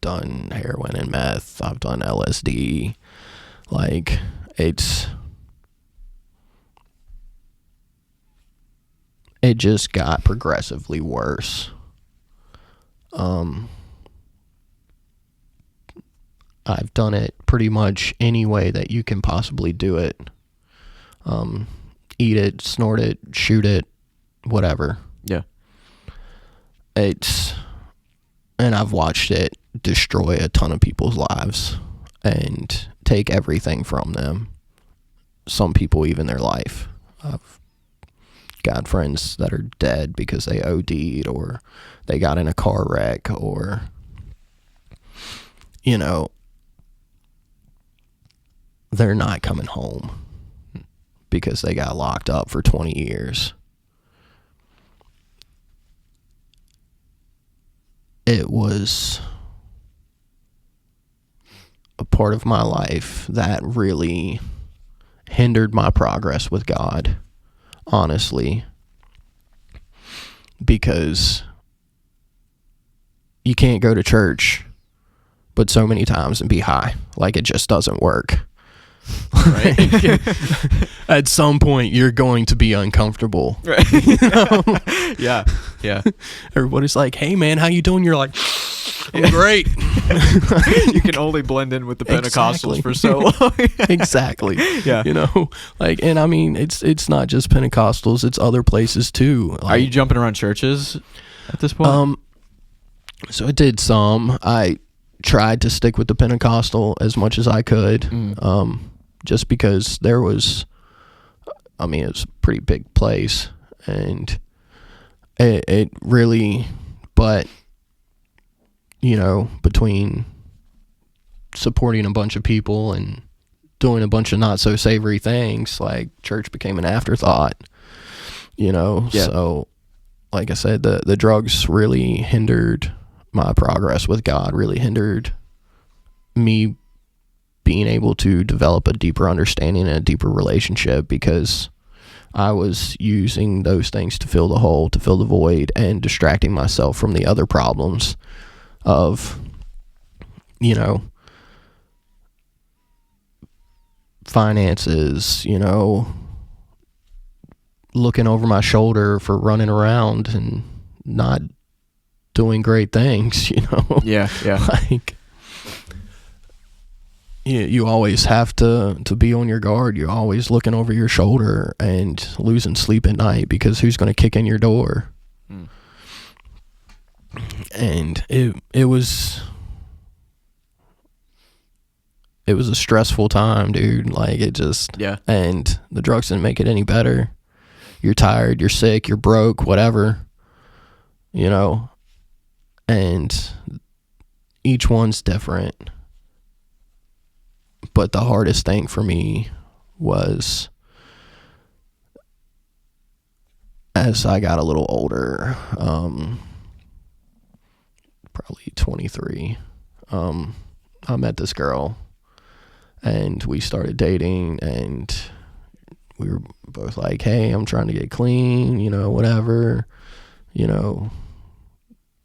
done heroin and meth. I've done LSD. Like, it just got progressively worse. I've done it pretty much any way that you can possibly do it. Eat it, snort it, shoot it, whatever. Yeah. And I've watched it destroy a ton of people's lives and take everything from them. Some people even their life. I've got friends that are dead because they OD'd or they got in a car wreck, or they're not coming home because they got locked up for 20 years. It was a part of my life that really hindered my progress with God, honestly, because you can't go to church but so many times and be high. Like, it just doesn't work. Right? At some point you're going to be uncomfortable. Right. Yeah. Everybody's like, hey man, how you doing? You're like, I'm great. You can only blend in with the Pentecostals for so long. Exactly. Yeah. And I mean, it's not just Pentecostals, it's other places too. Are you jumping around churches at this point? So I did some. I tried to stick with the Pentecostal as much as I could. Just because it was a pretty big place, and it really, but between supporting a bunch of people and doing a bunch of not so savory things, like, church became an afterthought, Yeah. So like I said, the drugs really hindered my progress with God, really hindered me being able to develop a deeper understanding and a deeper relationship, because I was using those things to fill the hole, to fill the void, and distracting myself from the other problems of, finances, looking over my shoulder for running around and not doing great things, Yeah. Like, you always have to be on your guard. You're always looking over your shoulder and losing sleep at night because who's going to kick in your door? And it was a stressful time, dude. Like, it just, Yeah. And the drugs didn't make it any better. You're tired, you're sick, you're broke, whatever, and each one's different. But the hardest thing for me was, as I got a little older, probably 23. I met this girl, and we started dating, and we were both like, hey, I'm trying to get clean, whatever,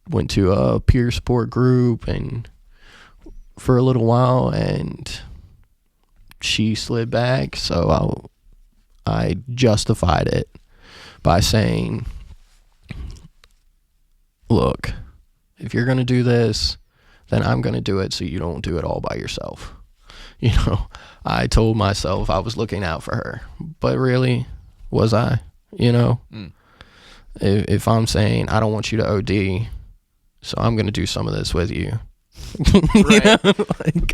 went to a peer support group and for a little while, and she slid back, so I justified it by saying, look, if you're going to do this, then I'm going to do it so you don't do it all by yourself. I told myself I was looking out for her, but really, was I? If I'm saying I don't want you to OD, so I'm going to do some of this with you. Right.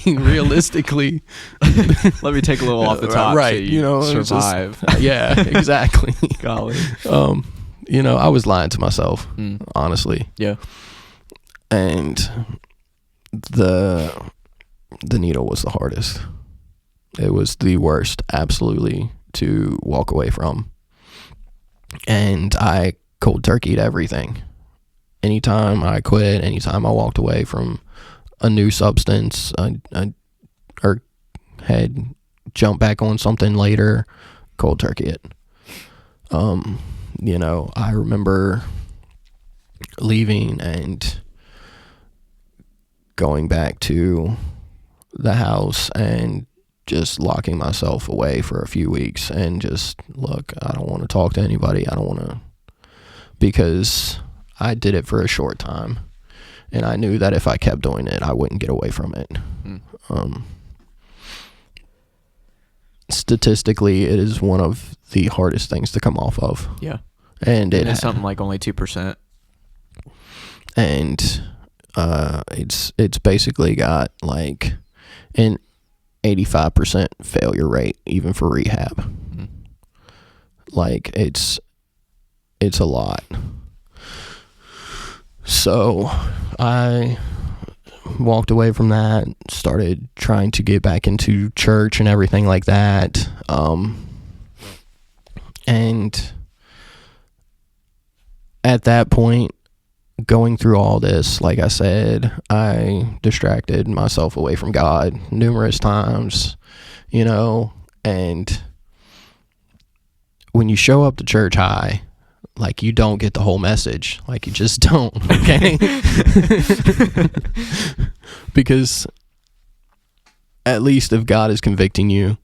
Realistically, let me take a little off the top, right? Survive. Yeah, exactly. Golly. I was lying to myself, honestly. Yeah. And the needle was the hardest. It was the worst, absolutely, to walk away from. And I cold turkeyed everything. Anytime I quit, anytime I walked away from a new substance, or had jumped back on something later, cold turkey it. I remember leaving and going back to the house and just locking myself away for a few weeks and just, look, I don't want to talk to anybody. I don't want to, because I did it for a short time, and I knew that if I kept doing it, I wouldn't get away from it. Statistically, it is one of the hardest things to come off of. Yeah. And it's something like only 2%. And it's basically got like an 85% failure rate even for rehab. Like it's a lot. So I walked away from that, started trying to get back into church and everything like that. And at that point, going through all this, like I said, I distracted myself away from God numerous times, and when you show up to church high, like, you don't get the whole message. Like, you just don't, okay? Because at least if God is convicting you,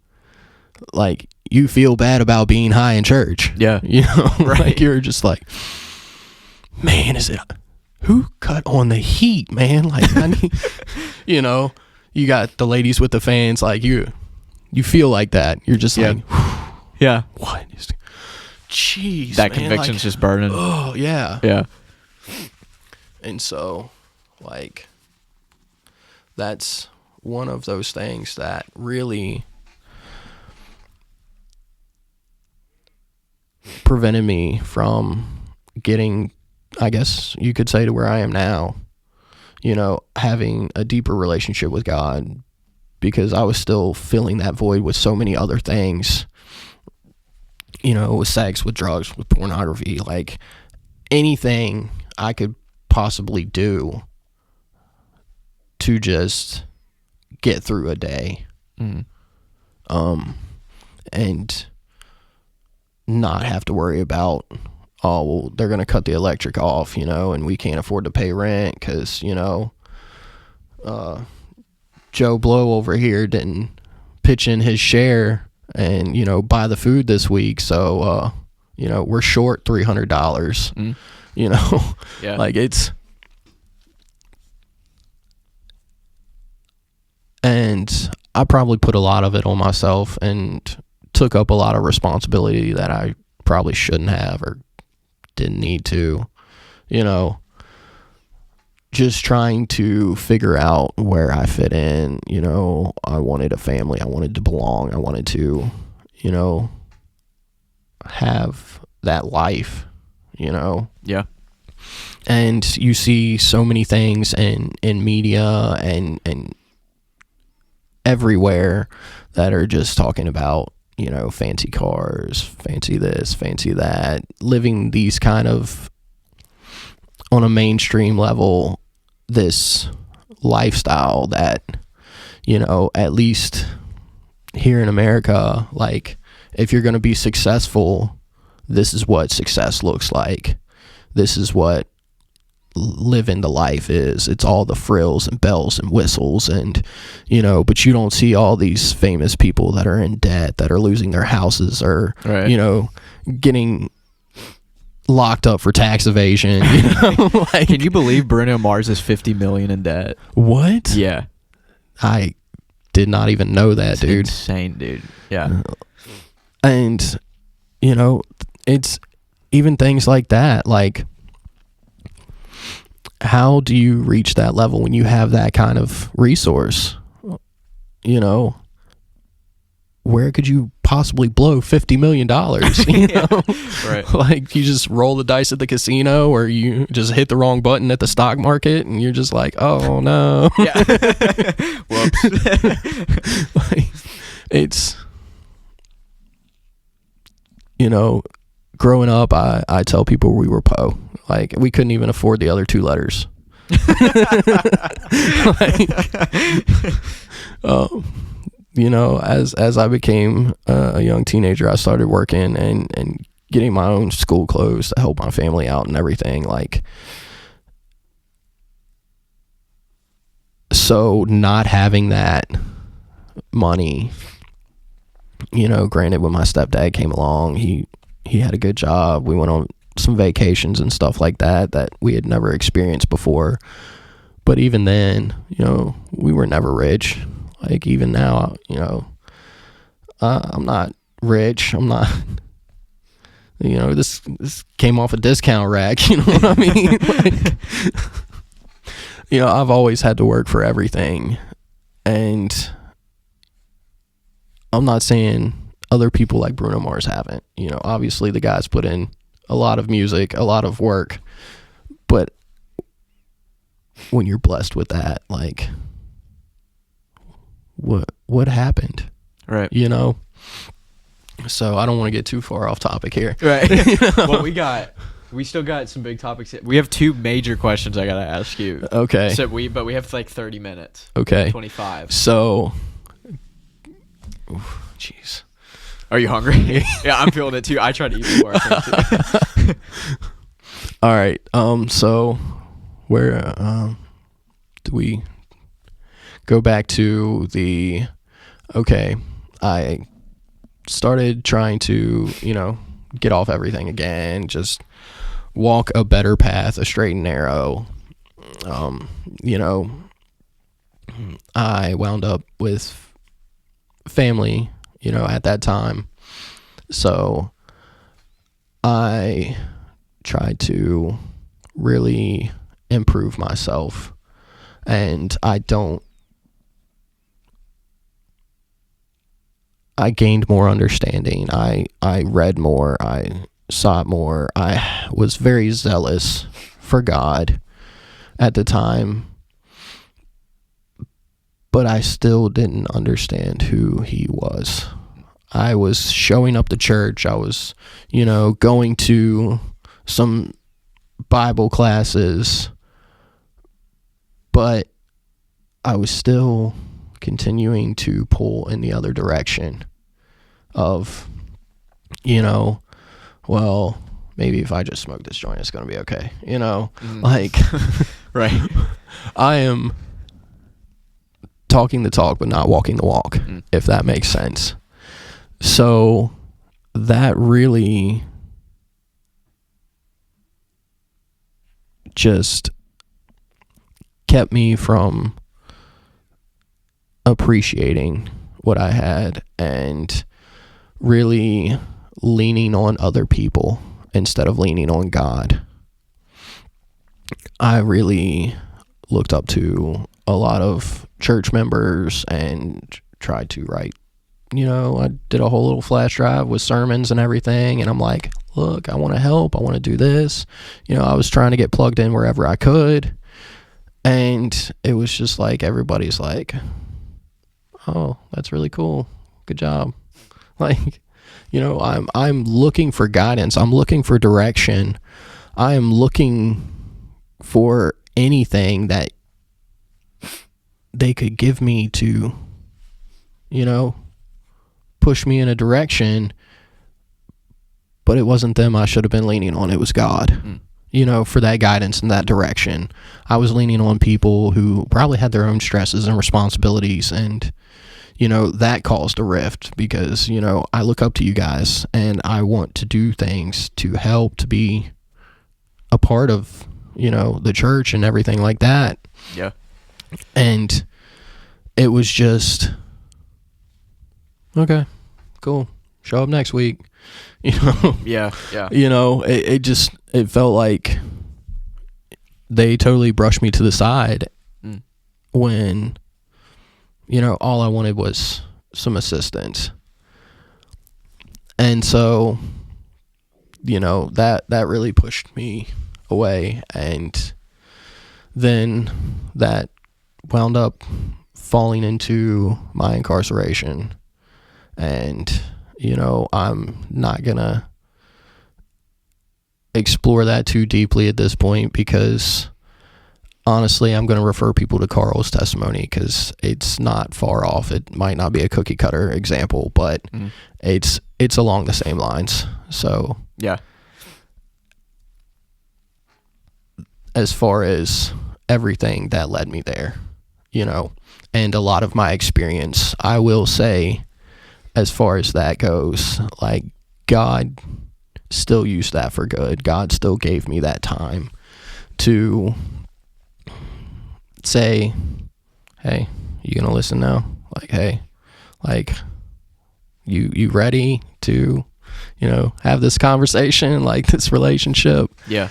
like, you feel bad about being high in church. Yeah. Right. Like, you're just like, man, who cut on the heat, man? Like, I need, you got the ladies with the fans, like, you feel like that. You're just like, yeah. What is, jeez, that man, conviction's like, just burning. Oh, yeah. Yeah. And so, like, that's one of those things that really prevented me from getting, I guess you could say, to where I am now, having a deeper relationship with God, because I was still filling that void with so many other things, with sex, with drugs, with pornography, like anything I could possibly do to just get through a day. And not have to worry about, oh, well, they're going to cut the electric off, and we can't afford to pay rent because, Joe Blow over here didn't pitch in his share and, buy the food this week. So, we're short $300, Yeah. Like, it's, and I probably put a lot of it on myself and took up a lot of responsibility that I probably shouldn't have or didn't need to, just trying to figure out where I fit in. I wanted a family, I wanted to belong, I wanted to, have that life, Yeah. and you see so many things in media and everywhere that are just talking about, fancy cars, fancy this, fancy that, living these kind of on a mainstream level this lifestyle that, you know, at least here in America, like, if you're going to be successful, this is what success looks like. This is what living the life is. It's all the frills and bells and whistles, and, you know, but you don't see all these famous people that are in debt, that are losing their houses, or, right. you know, getting locked up for tax evasion. You know? Like, can you believe Bruno Mars is 50 million in debt? What? Yeah. I did not even know that, It's dude. insane, dude. Yeah. And, you know, it's even things like that. Like, how do you reach that level when you have that kind of resource? You know, where could you possibly blow $50 million? You know? Right. Like, you just roll the dice at the casino, or you just hit the wrong button at the stock market, and you're just like, oh no. Yeah. Whoops. Like, it's, you know, growing up, I tell people we were po. Like, we couldn't even afford the other two letters. Like, you know, as I became a young teenager, I started working and getting my own school clothes to help my family out and everything. Like, so not having that money, you know, granted, when my stepdad came along, he had a good job. We went on some vacations and stuff like that we had never experienced before. But even then, you know, we were never rich. Like, even now, you know, I'm not rich. I'm not, you know, this came off a discount rack. You know what I mean? Like, you know, I've always had to work for everything. And I'm not saying other people like Bruno Mars haven't. You know, obviously the guy's put in a lot of music, a lot of work. But when you're blessed with that, like, what happened? Right. You know? So I don't want to get too far off topic here. Right. You know? Well, we still got some big topics. We have two major questions I gotta ask you. Okay. So we have like 30 minutes. Okay. 25. So, jeez. Are you hungry? Yeah, I'm feeling it too. I tried to eat before. I think, too. All right. So where do we go back to the? Okay, I started trying to, you know, get off everything again, just walk a better path, a straight and narrow. You know, I wound up with family, you know, at that time. So I tried to really improve myself, and I gained more understanding. I read more. I sought more. I was very zealous for God at the time, but I still didn't understand who he was. I was showing up to church. I was, you know, going to some Bible classes, but I was still continuing to pull in the other direction of, you know, well, maybe if I just smoke this joint, it's going to be okay. You know, like, right. I am talking the talk, but not walking the walk, if that makes sense. So that really just kept me from appreciating what I had and really leaning on other people instead of leaning on God. I really looked up to a lot of church members and tried to write, you know, I did a whole little flash drive with sermons and everything, and I'm like, look, I want to help, I want to do this. You know, I was trying to get plugged in wherever I could, and it was just like, everybody's like, oh, that's really cool, good job. Like, you know, I'm looking for guidance, I'm looking for direction, I am looking for anything that they could give me to, push me in a direction, but it wasn't them I should have been leaning on. It was God, for that guidance in that direction. I was leaning on people who probably had their own stresses and responsibilities, and, that caused a rift because, I look up to you guys and I want to do things to help, to be a part of, the church and everything like that. Yeah. And it was just, okay, cool. Show up next week. Yeah. It felt like they totally brushed me to the side when, all I wanted was some assistance. And so, that really pushed me away. And then that wound up falling into my incarceration. And, I'm not going to explore that too deeply at this point because honestly, I'm going to refer people to Carl's testimony because it's not far off. It might not be a cookie cutter example, but it's along the same lines. So yeah, as far as everything that led me there, and a lot of my experience, I will say, as far as that goes, like, God still used that for good. God still gave me that time to say, hey, you gonna listen now? Like, hey, like, you ready to, have this conversation, like this relationship? Yeah.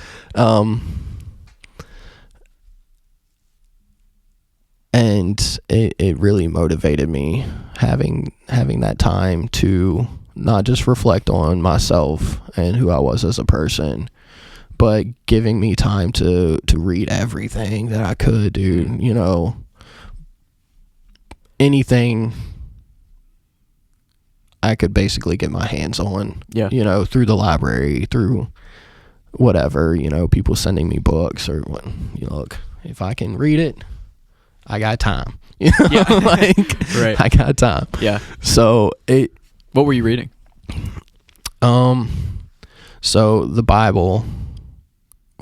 And it really motivated me having that time to not just reflect on myself and who I was as a person, but giving me time to read everything that I could, dude. Anything I could basically get my hands on, through the library, through whatever, people sending me books or what. Look, if I can read it, I got time. Like, right. I got time. Yeah. So what were you reading? So the Bible,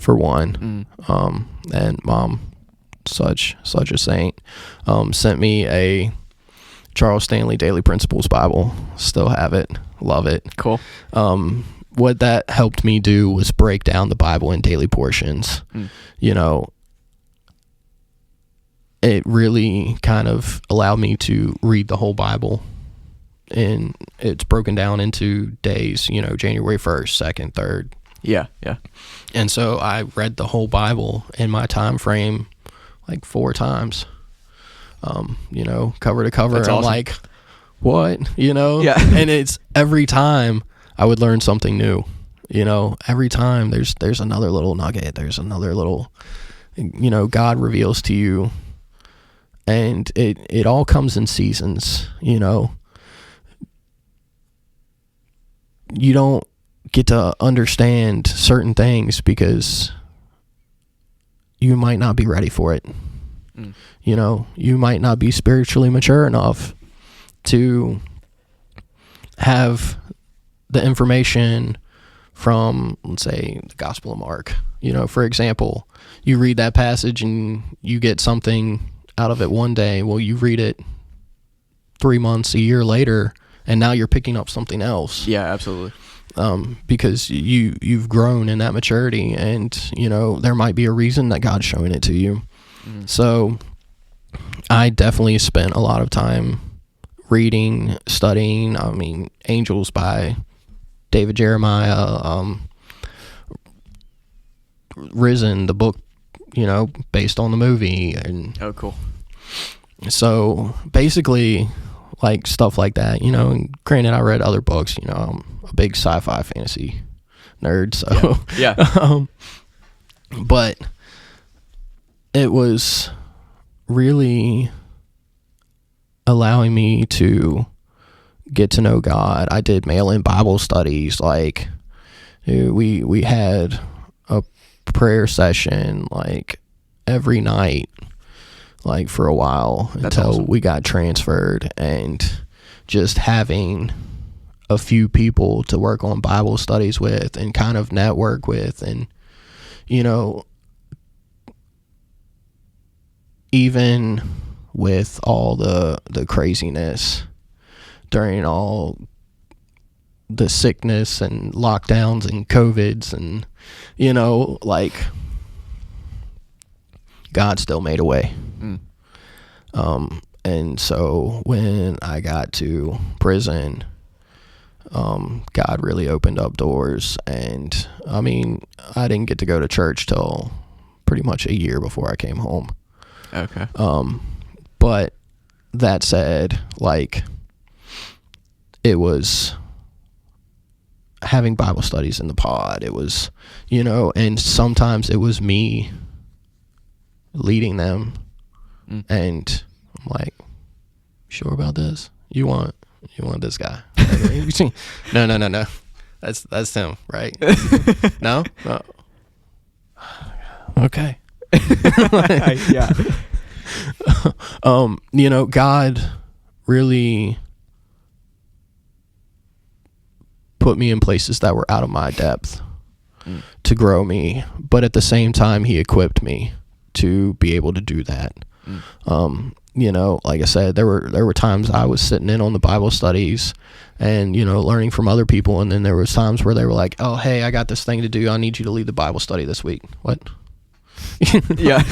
for one, and Mom, such a saint, sent me a Charles Stanley Daily Principles Bible. Still have it. Love it. Cool. What that helped me do was break down the Bible in daily portions. It really kind of allowed me to read the whole Bible, and it's broken down into days, January 1st, 2nd, 3rd. Yeah. And so I read the whole Bible in my time frame like 4 times, cover to cover. That's I'm awesome. like, what? Yeah. And it's every time I would learn something new. Every time there's another little nugget, there's another little, God reveals to you. And it all comes in seasons, You don't get to understand certain things because you might not be ready for it. You might not be spiritually mature enough to have the information from, let's say, the Gospel of Mark. For example, you read that passage and you get something out of it one day. Well, you read it 3 months, a year later, and now you're picking up something else. Yeah, absolutely. Because you've grown in that maturity, and there might be a reason that God's showing it to you. So I definitely spent a lot of time reading, studying. Angels by David Jeremiah, Risen, the book, based on the movie. And oh, cool. So basically, like, stuff like that, and granted, I read other books, I'm a big sci-fi fantasy nerd, so yeah. But it was really allowing me to get to know God. I did mail-in Bible studies. Like, we had a prayer session like every night, like for a while. That's until awesome. we got transferred, and just having a few people to work on Bible studies with and kind of network with, and even with all the craziness during all the sickness and lockdowns and COVIDs, and like God still made a way. And so when I got to prison, God really opened up doors, and I mean, I didn't get to go to church till pretty much a year before I came home. Okay. But that said, like, it was having Bible studies in the pod. It was, and sometimes it was me leading them, and I'm like, sure about this? You want this guy? No. That's him, right? No. Okay. Yeah. God really put me in places that were out of my depth to grow me, but at the same time, he equipped me to be able to do that. Like I said, there were times I was sitting in on the Bible studies and, learning from other people. And then there was times where they were like, oh, hey, I got this thing to do. I need you to lead the Bible study this week. What? Yeah.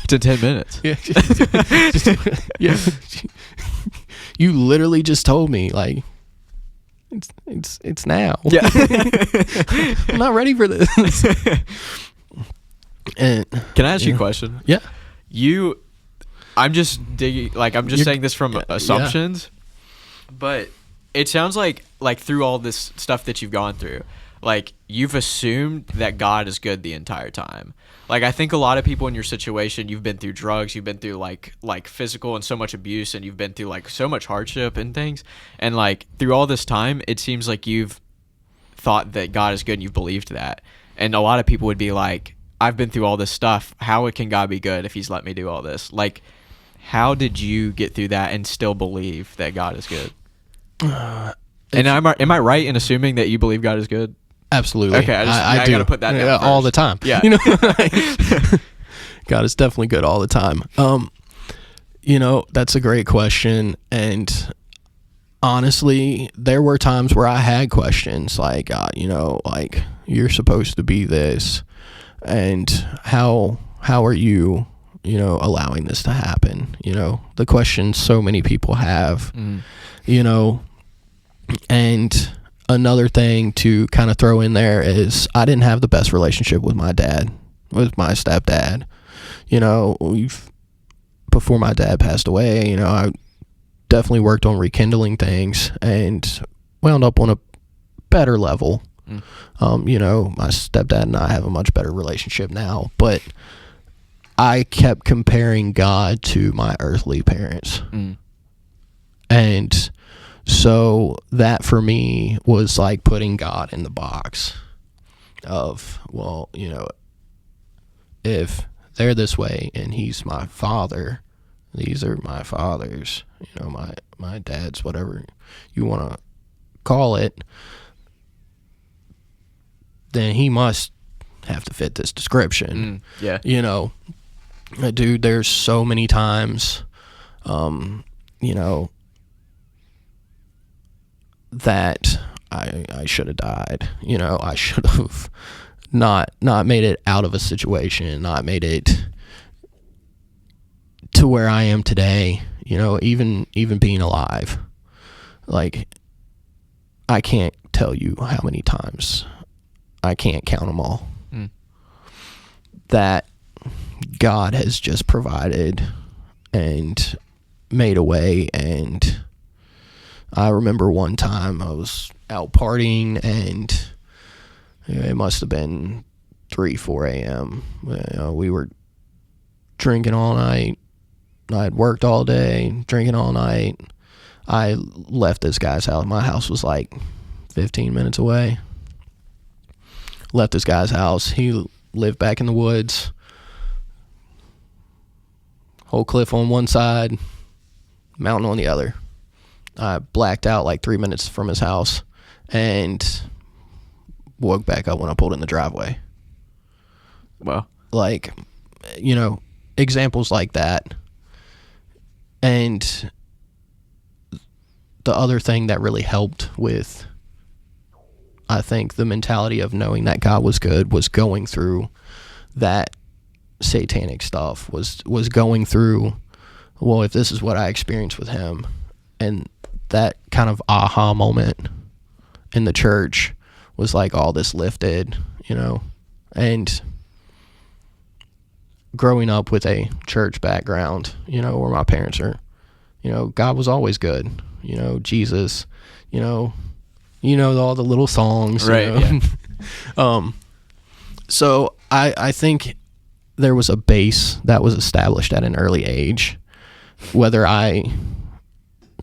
It's in 10 minutes. Yeah. Yeah. You literally just told me, like, it's now. Yeah. I'm not ready for this. And can I ask you a question? Yeah. I'm just digging, like, I'm just saying this from assumptions, but it sounds like through all this stuff that you've gone through, like, you've assumed that God is good the entire time. Like, I think a lot of people in your situation, you've been through drugs, you've been through like physical and so much abuse, and you've been through like so much hardship and things, and like through all this time, it seems like you've thought that God is good and you've believed that. And a lot of people would be like, I've been through all this stuff. How can God be good if he's let me do all this? Like, how did you get through that and still believe that God is good? And am I right in assuming that you believe God is good? Absolutely. Okay, I do. gotta put that down all first. the time. Yeah. God is definitely good all the time. That's a great question. And honestly, there were times where I had questions like, God, like, you're supposed to be this, and how are you, allowing this to happen? The questions so many people have, and another thing to kind of throw in there is I didn't have the best relationship with my stepdad. Before my dad passed away, I definitely worked on rekindling things and wound up on a better level. My stepdad and I have a much better relationship now, but I kept comparing God to my earthly parents. And so that for me was like putting God in the box of, well, if they're this way and he's my father, these are my fathers, my dad's, whatever you want to call it, then he must have to fit this description. Yeah. Dude, there's so many times, that I should have died. I should have not made it out of a situation, not made it to where I am today, even being alive. Like, I can't tell you how many times, I can't count them all, that God has just provided and made a way. And I remember one time I was out partying, and it must have been 3-4 a.m. We were drinking all night. I had worked all day, drinking all night. I left this guy's house. My house was like 15 minutes away. left this guy's house. He lived back in the woods. Whole cliff on one side, mountain on the other. I blacked out like 3 minutes from his house and woke back up when I pulled in the driveway. Well, like, examples like that. And the other thing that really helped with, I think, the mentality of knowing that God was good was going through that satanic stuff, was going through, well, if this is what I experienced with him, and that kind of aha moment in the church was like all this lifted, and growing up with a church background, where my parents are, God was always good, Jesus, all the little songs, right? Yeah. So I think there was a base that was established at an early age, whether I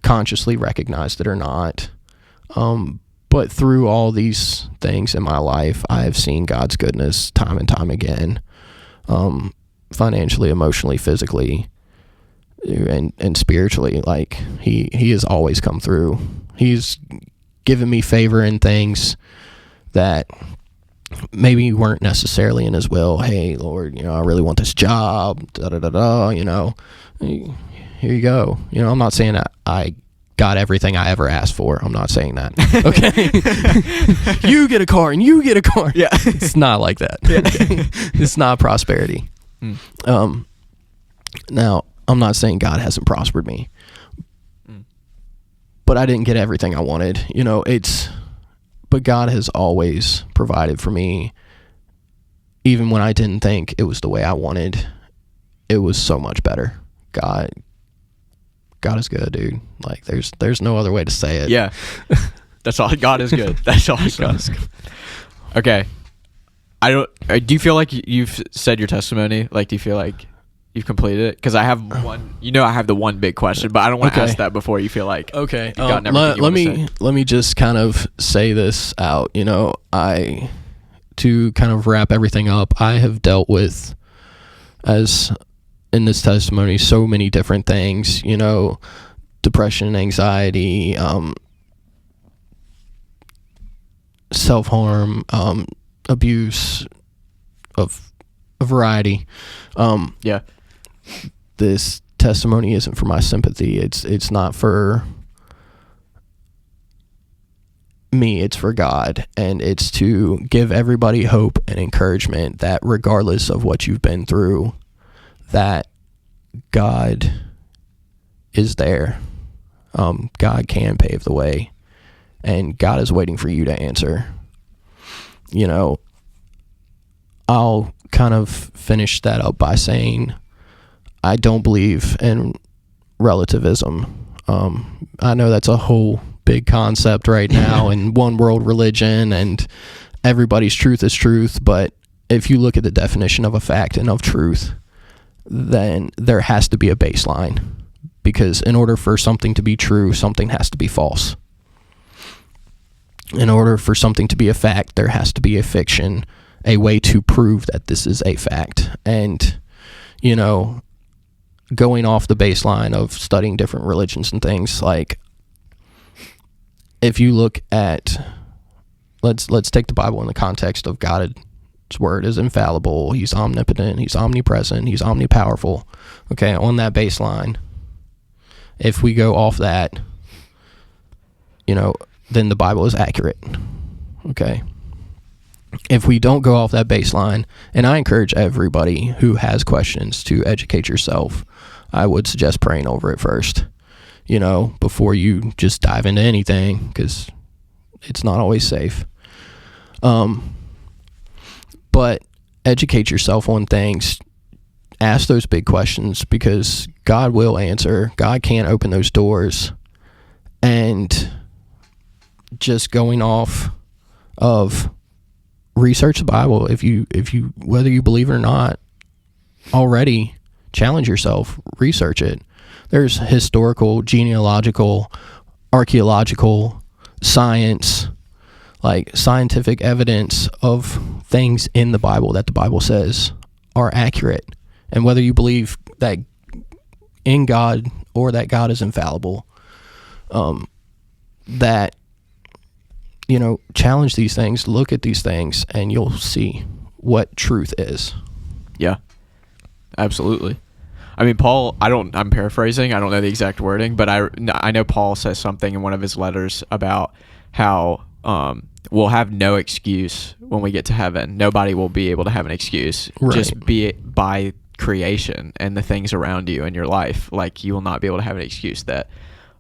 consciously recognized it or not. But through all these things in my life, I have seen God's goodness time and time again, financially, emotionally, physically, and spiritually. Like he has always come through. He's given me favor in things that maybe weren't necessarily in his will. Hey, Lord, I really want this job, here you go. I'm not saying that I got everything I ever asked for. I'm not saying that. Okay. You get a car and you get a car. Yeah. It's not like that. Yeah. Okay? It's not prosperity. Now, I'm not saying God hasn't prospered me, but I didn't get everything I wanted. But God has always provided for me, even when I didn't think it was the way I wanted. It was so much better. God is good, dude. Like there's no other way to say it. Yeah. That's all. God is good. That's all. God is good. Okay. Do you feel like you've said your testimony? Like, do you feel like you've completed it? Because I have one. I have the one big question, but I don't want to ask that before you feel like okay. you've gotten everything you want to say. Let me just kind of say this out. To kind of wrap everything up, I have dealt with, as in this testimony, so many different things. Depression, anxiety, self-harm, abuse of a variety. Yeah. This testimony isn't for my sympathy. It's not for me. It's for God, and it's to give everybody hope and encouragement that regardless of what you've been through, that God is there. God can pave the way, and God is waiting for you to answer. I'll kind of finish that up by saying I don't believe in relativism. I know that's a whole big concept right now in one world religion, and everybody's truth is truth, but if you look at the definition of a fact and of truth, then there has to be a baseline, because in order for something to be true, something has to be false. In order for something to be a fact, there has to be a fiction, a way to prove that this is a fact. And, going off the baseline of studying different religions and things, like, if you look at, let's take the Bible in the context of God's word is infallible, he's omnipotent, he's omnipresent, he's omnipowerful. Okay, on that baseline, if we go off that, then the Bible is accurate. Okay. If we don't go off that baseline, and I encourage everybody who has questions to educate yourself, I would suggest praying over it first, before you just dive into anything, because it's not always safe. But educate yourself on things. Ask those big questions, because God will answer. God can open those doors. And just going off of research the Bible, if you whether you believe it or not already, challenge yourself, research it. There's historical, genealogical, archaeological, science, like scientific evidence of things in the Bible that the Bible says are accurate. And whether you believe that in God or that God is infallible, that, you know, challenge these things, look at these things, and you'll see what truth is. Yeah, absolutely. I mean, Paul, I'm paraphrasing, I don't know the exact wording, but I know Paul says something in one of his letters about how we'll have no excuse when we get to heaven. Nobody will be able to have an excuse. Right. Just be it by creation and the things around you in your life. Like, you will not be able to have an excuse that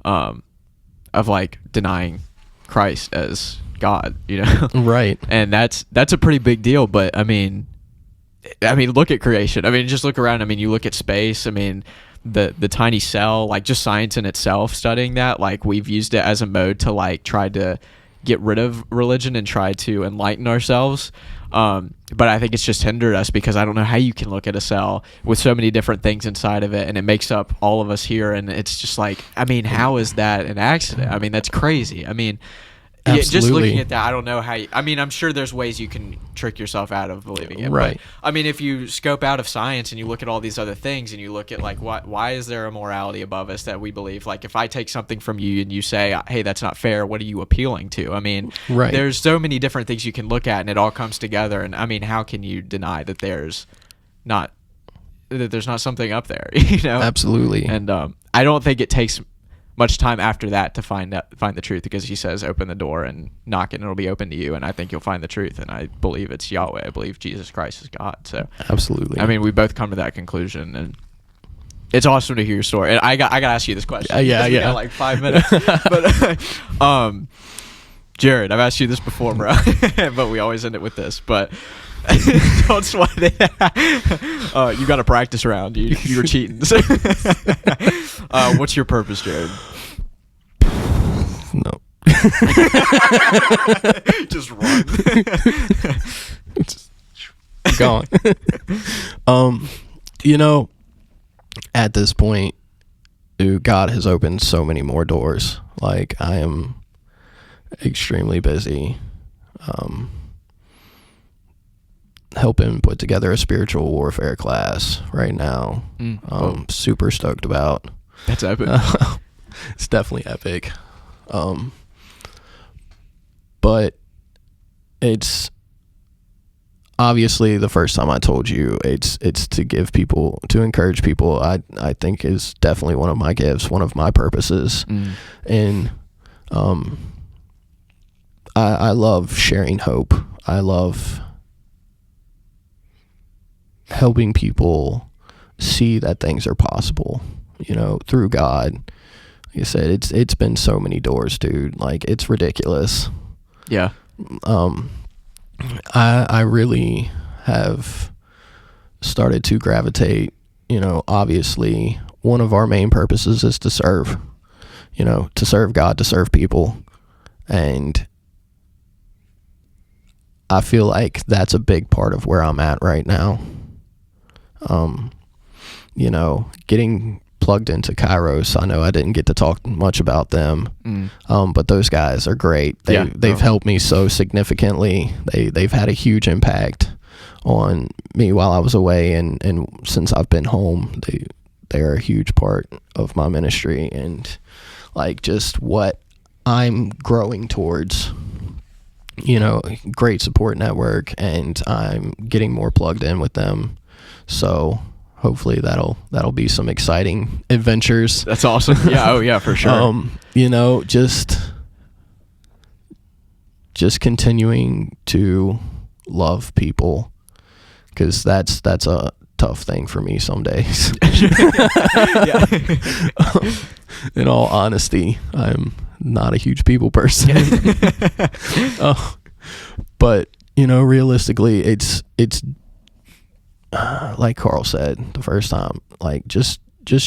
of like denying Christ as God, you know? Right. And that's a pretty big deal. But I mean, look at creation. I mean, just look around. I mean, you look at space. I mean, the tiny cell, like just science in itself, studying that, like we've used it as a mode to like try to get rid of religion and try to enlighten ourselves. But I think it's just hindered us, because I don't know how you can look at a cell with so many different things inside of it, and it makes up all of us here. And it's just like, I mean, how is that an accident? I mean, that's crazy. I mean, yeah, just looking at that, I don't know how I'm sure there's ways you can trick yourself out of believing it. Right. But, I mean, if you scope out of science and you look at all these other things and you look at like, why is there a morality above us that we believe? Like, if I take something from you and you say, hey, that's not fair, what are you appealing to? I mean, right. There's so many different things you can look at, and it all comes together. And I mean, how can you deny that there's not something up there, you know? Absolutely. And I don't think it takes much time after that to find the truth, because he says open the door and knock and it'll be open to you, and I think you'll find the truth, and I believe it's Yahweh. I believe Jesus Christ is God. So absolutely, I mean, we both come to that conclusion, and it's awesome to hear your story. And I got to ask you this question. Yeah. We got like 5 minutes. But Jared, I've asked you this before, bro, but we always end it with this. But don't sweat it. You got a practice round. You were cheating. What's your purpose, Jared? No. Just run. Gone. You know, at this point, dude, God has opened so many more doors. Like, I am extremely busy. Helping put together a spiritual warfare class right now. Super stoked about. That's epic. It's definitely epic. But it's obviously, the first time I told you, it's to encourage people. I think is definitely one of my gifts, one of my purposes. And I love sharing hope. I love helping people see that things are possible, you know, through God. Like I said, it's been so many doors, dude. Like, it's ridiculous. Yeah. I really have started to gravitate, you know, obviously one of our main purposes is to serve, you know, to serve God, to serve people. And I feel like that's a big part of where I'm at right now. You know, getting plugged into Kairos, I know I didn't get to talk much about them, but those guys are great. They've helped me so significantly. They've had a huge impact on me while I was away, and since I've been home, they're a huge part of my ministry and like just what I'm growing towards. You know, great support network, and I'm getting more plugged in with them. So hopefully that'll be some exciting adventures. That's awesome. Yeah. Oh yeah, for sure. You know, just continuing to love people, because that's a tough thing for me some days. Yeah. In all honesty, I'm not a huge people person. But you know, realistically, it's like Carl said the first time, like just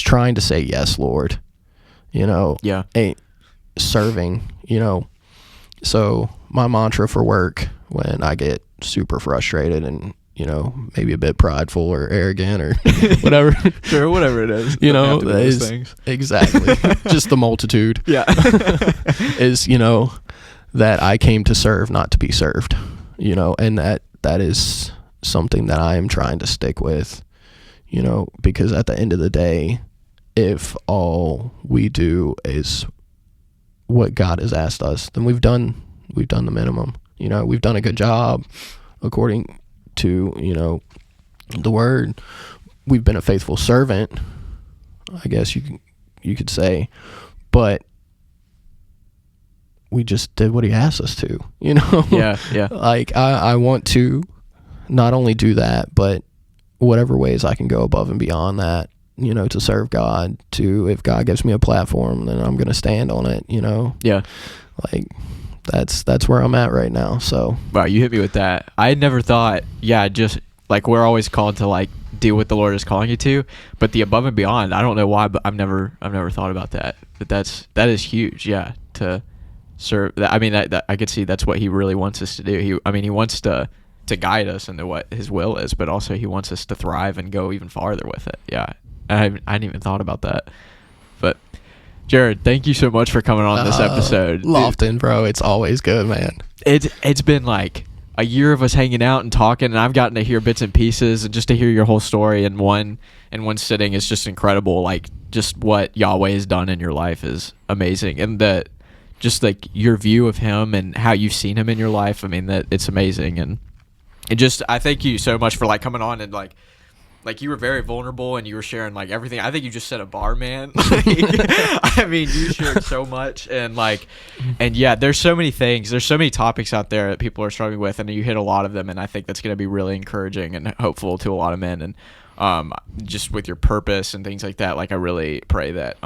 trying to say yes, Lord, you know. Yeah. Serving, you know. So my mantra for work when I get super frustrated and, you know, maybe a bit prideful or arrogant or whatever. Sure, whatever it is. You know, those things. Exactly. Just the multitude. Yeah. Is, you know, that I came to serve, not to be served, you know, and that is something that I am trying to stick with, you know, because at the end of the day, if all we do is what God has asked us, then we've done the minimum. You know, we've done a good job according to, you know, the word. We've been a faithful servant, I guess you could say, but we just did what he asked us to, you know? Yeah. Like, I want to not only do that, but whatever ways I can go above and beyond that, you know, to serve God, if God gives me a platform, then I'm going to stand on it, you know? Yeah. Like, that's where I'm at right now, so. Wow, you hit me with that. I had never thought, just, like, we're always called to, like, do what the Lord is calling you to, but the above and beyond, I don't know why, but I've never thought about that. But that is huge, to serve. I mean, that I could see that's what he really wants us to do. He wants to guide us into what his will is, but also he wants us to thrive and go even farther with it. Yeah. I hadn't even thought about that. But Jared, thank you so much for coming on this episode. Lofton, bro, it's always good, man. It's been like a year of us hanging out and talking, and I've gotten to hear bits and pieces, and just to hear your whole story in one sitting is just incredible. Like, just what Yahweh has done in your life is amazing, and that just like your view of him and how you've seen him in your life. I mean, that it's amazing, and it just, I thank you so much for like coming on and like you were very vulnerable and you were sharing like everything. I think you just set a bar, man. I mean, you shared so much, and yeah, there's so many things. There's so many topics out there that people are struggling with, and you hit a lot of them. And I think that's going to be really encouraging and hopeful to a lot of men. And just with your purpose and things like that, like I really pray that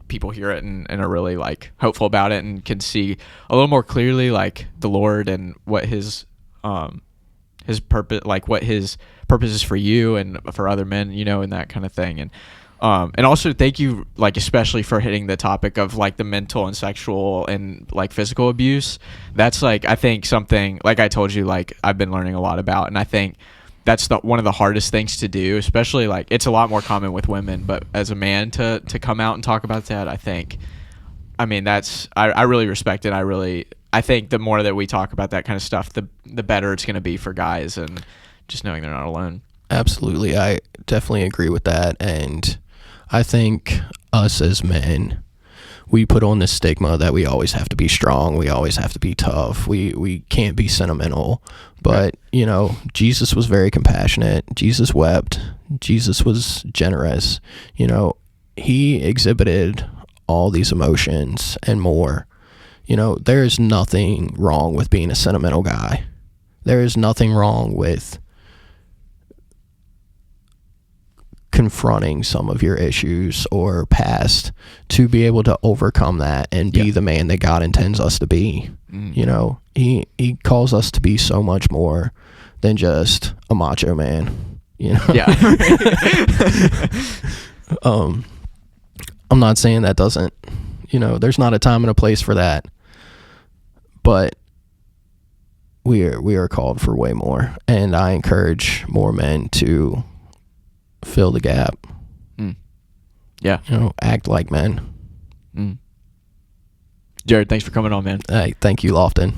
people hear it and are really like hopeful about it and can see a little more clearly like the Lord and what his purpose, like what his purpose is for you and for other men, you know, and that kind of thing. And also thank you, like, especially for hitting the topic of like the mental and sexual and like physical abuse. That's like, I think something, like I told you, like I've been learning a lot about, and I think that's one of the hardest things to do, especially like it's a lot more common with women, but as a man to come out and talk about that, I think, I mean, I really respect it. I think the more that we talk about that kind of stuff, the better it's going to be for guys, and just knowing they're not alone. Absolutely. I definitely agree with that. And I think us as men, we put on this stigma that we always have to be strong. We always have to be tough. We can't be sentimental. But, you know, Jesus was very compassionate. Jesus wept. Jesus was generous. You know, he exhibited all these emotions and more. You know, there is nothing wrong with being a sentimental guy. There is nothing wrong with confronting some of your issues or past to be able to overcome that and be the man that God intends us to be. You know, he calls us to be so much more than just a macho man, you know? Yeah. I'm not saying that doesn't, you know, there's not a time and a place for that, but we are called for way more, and I encourage more men to fill the gap. Yeah. You know, act like men. Jared, thanks for coming on, man. Hey, thank you, Lofton.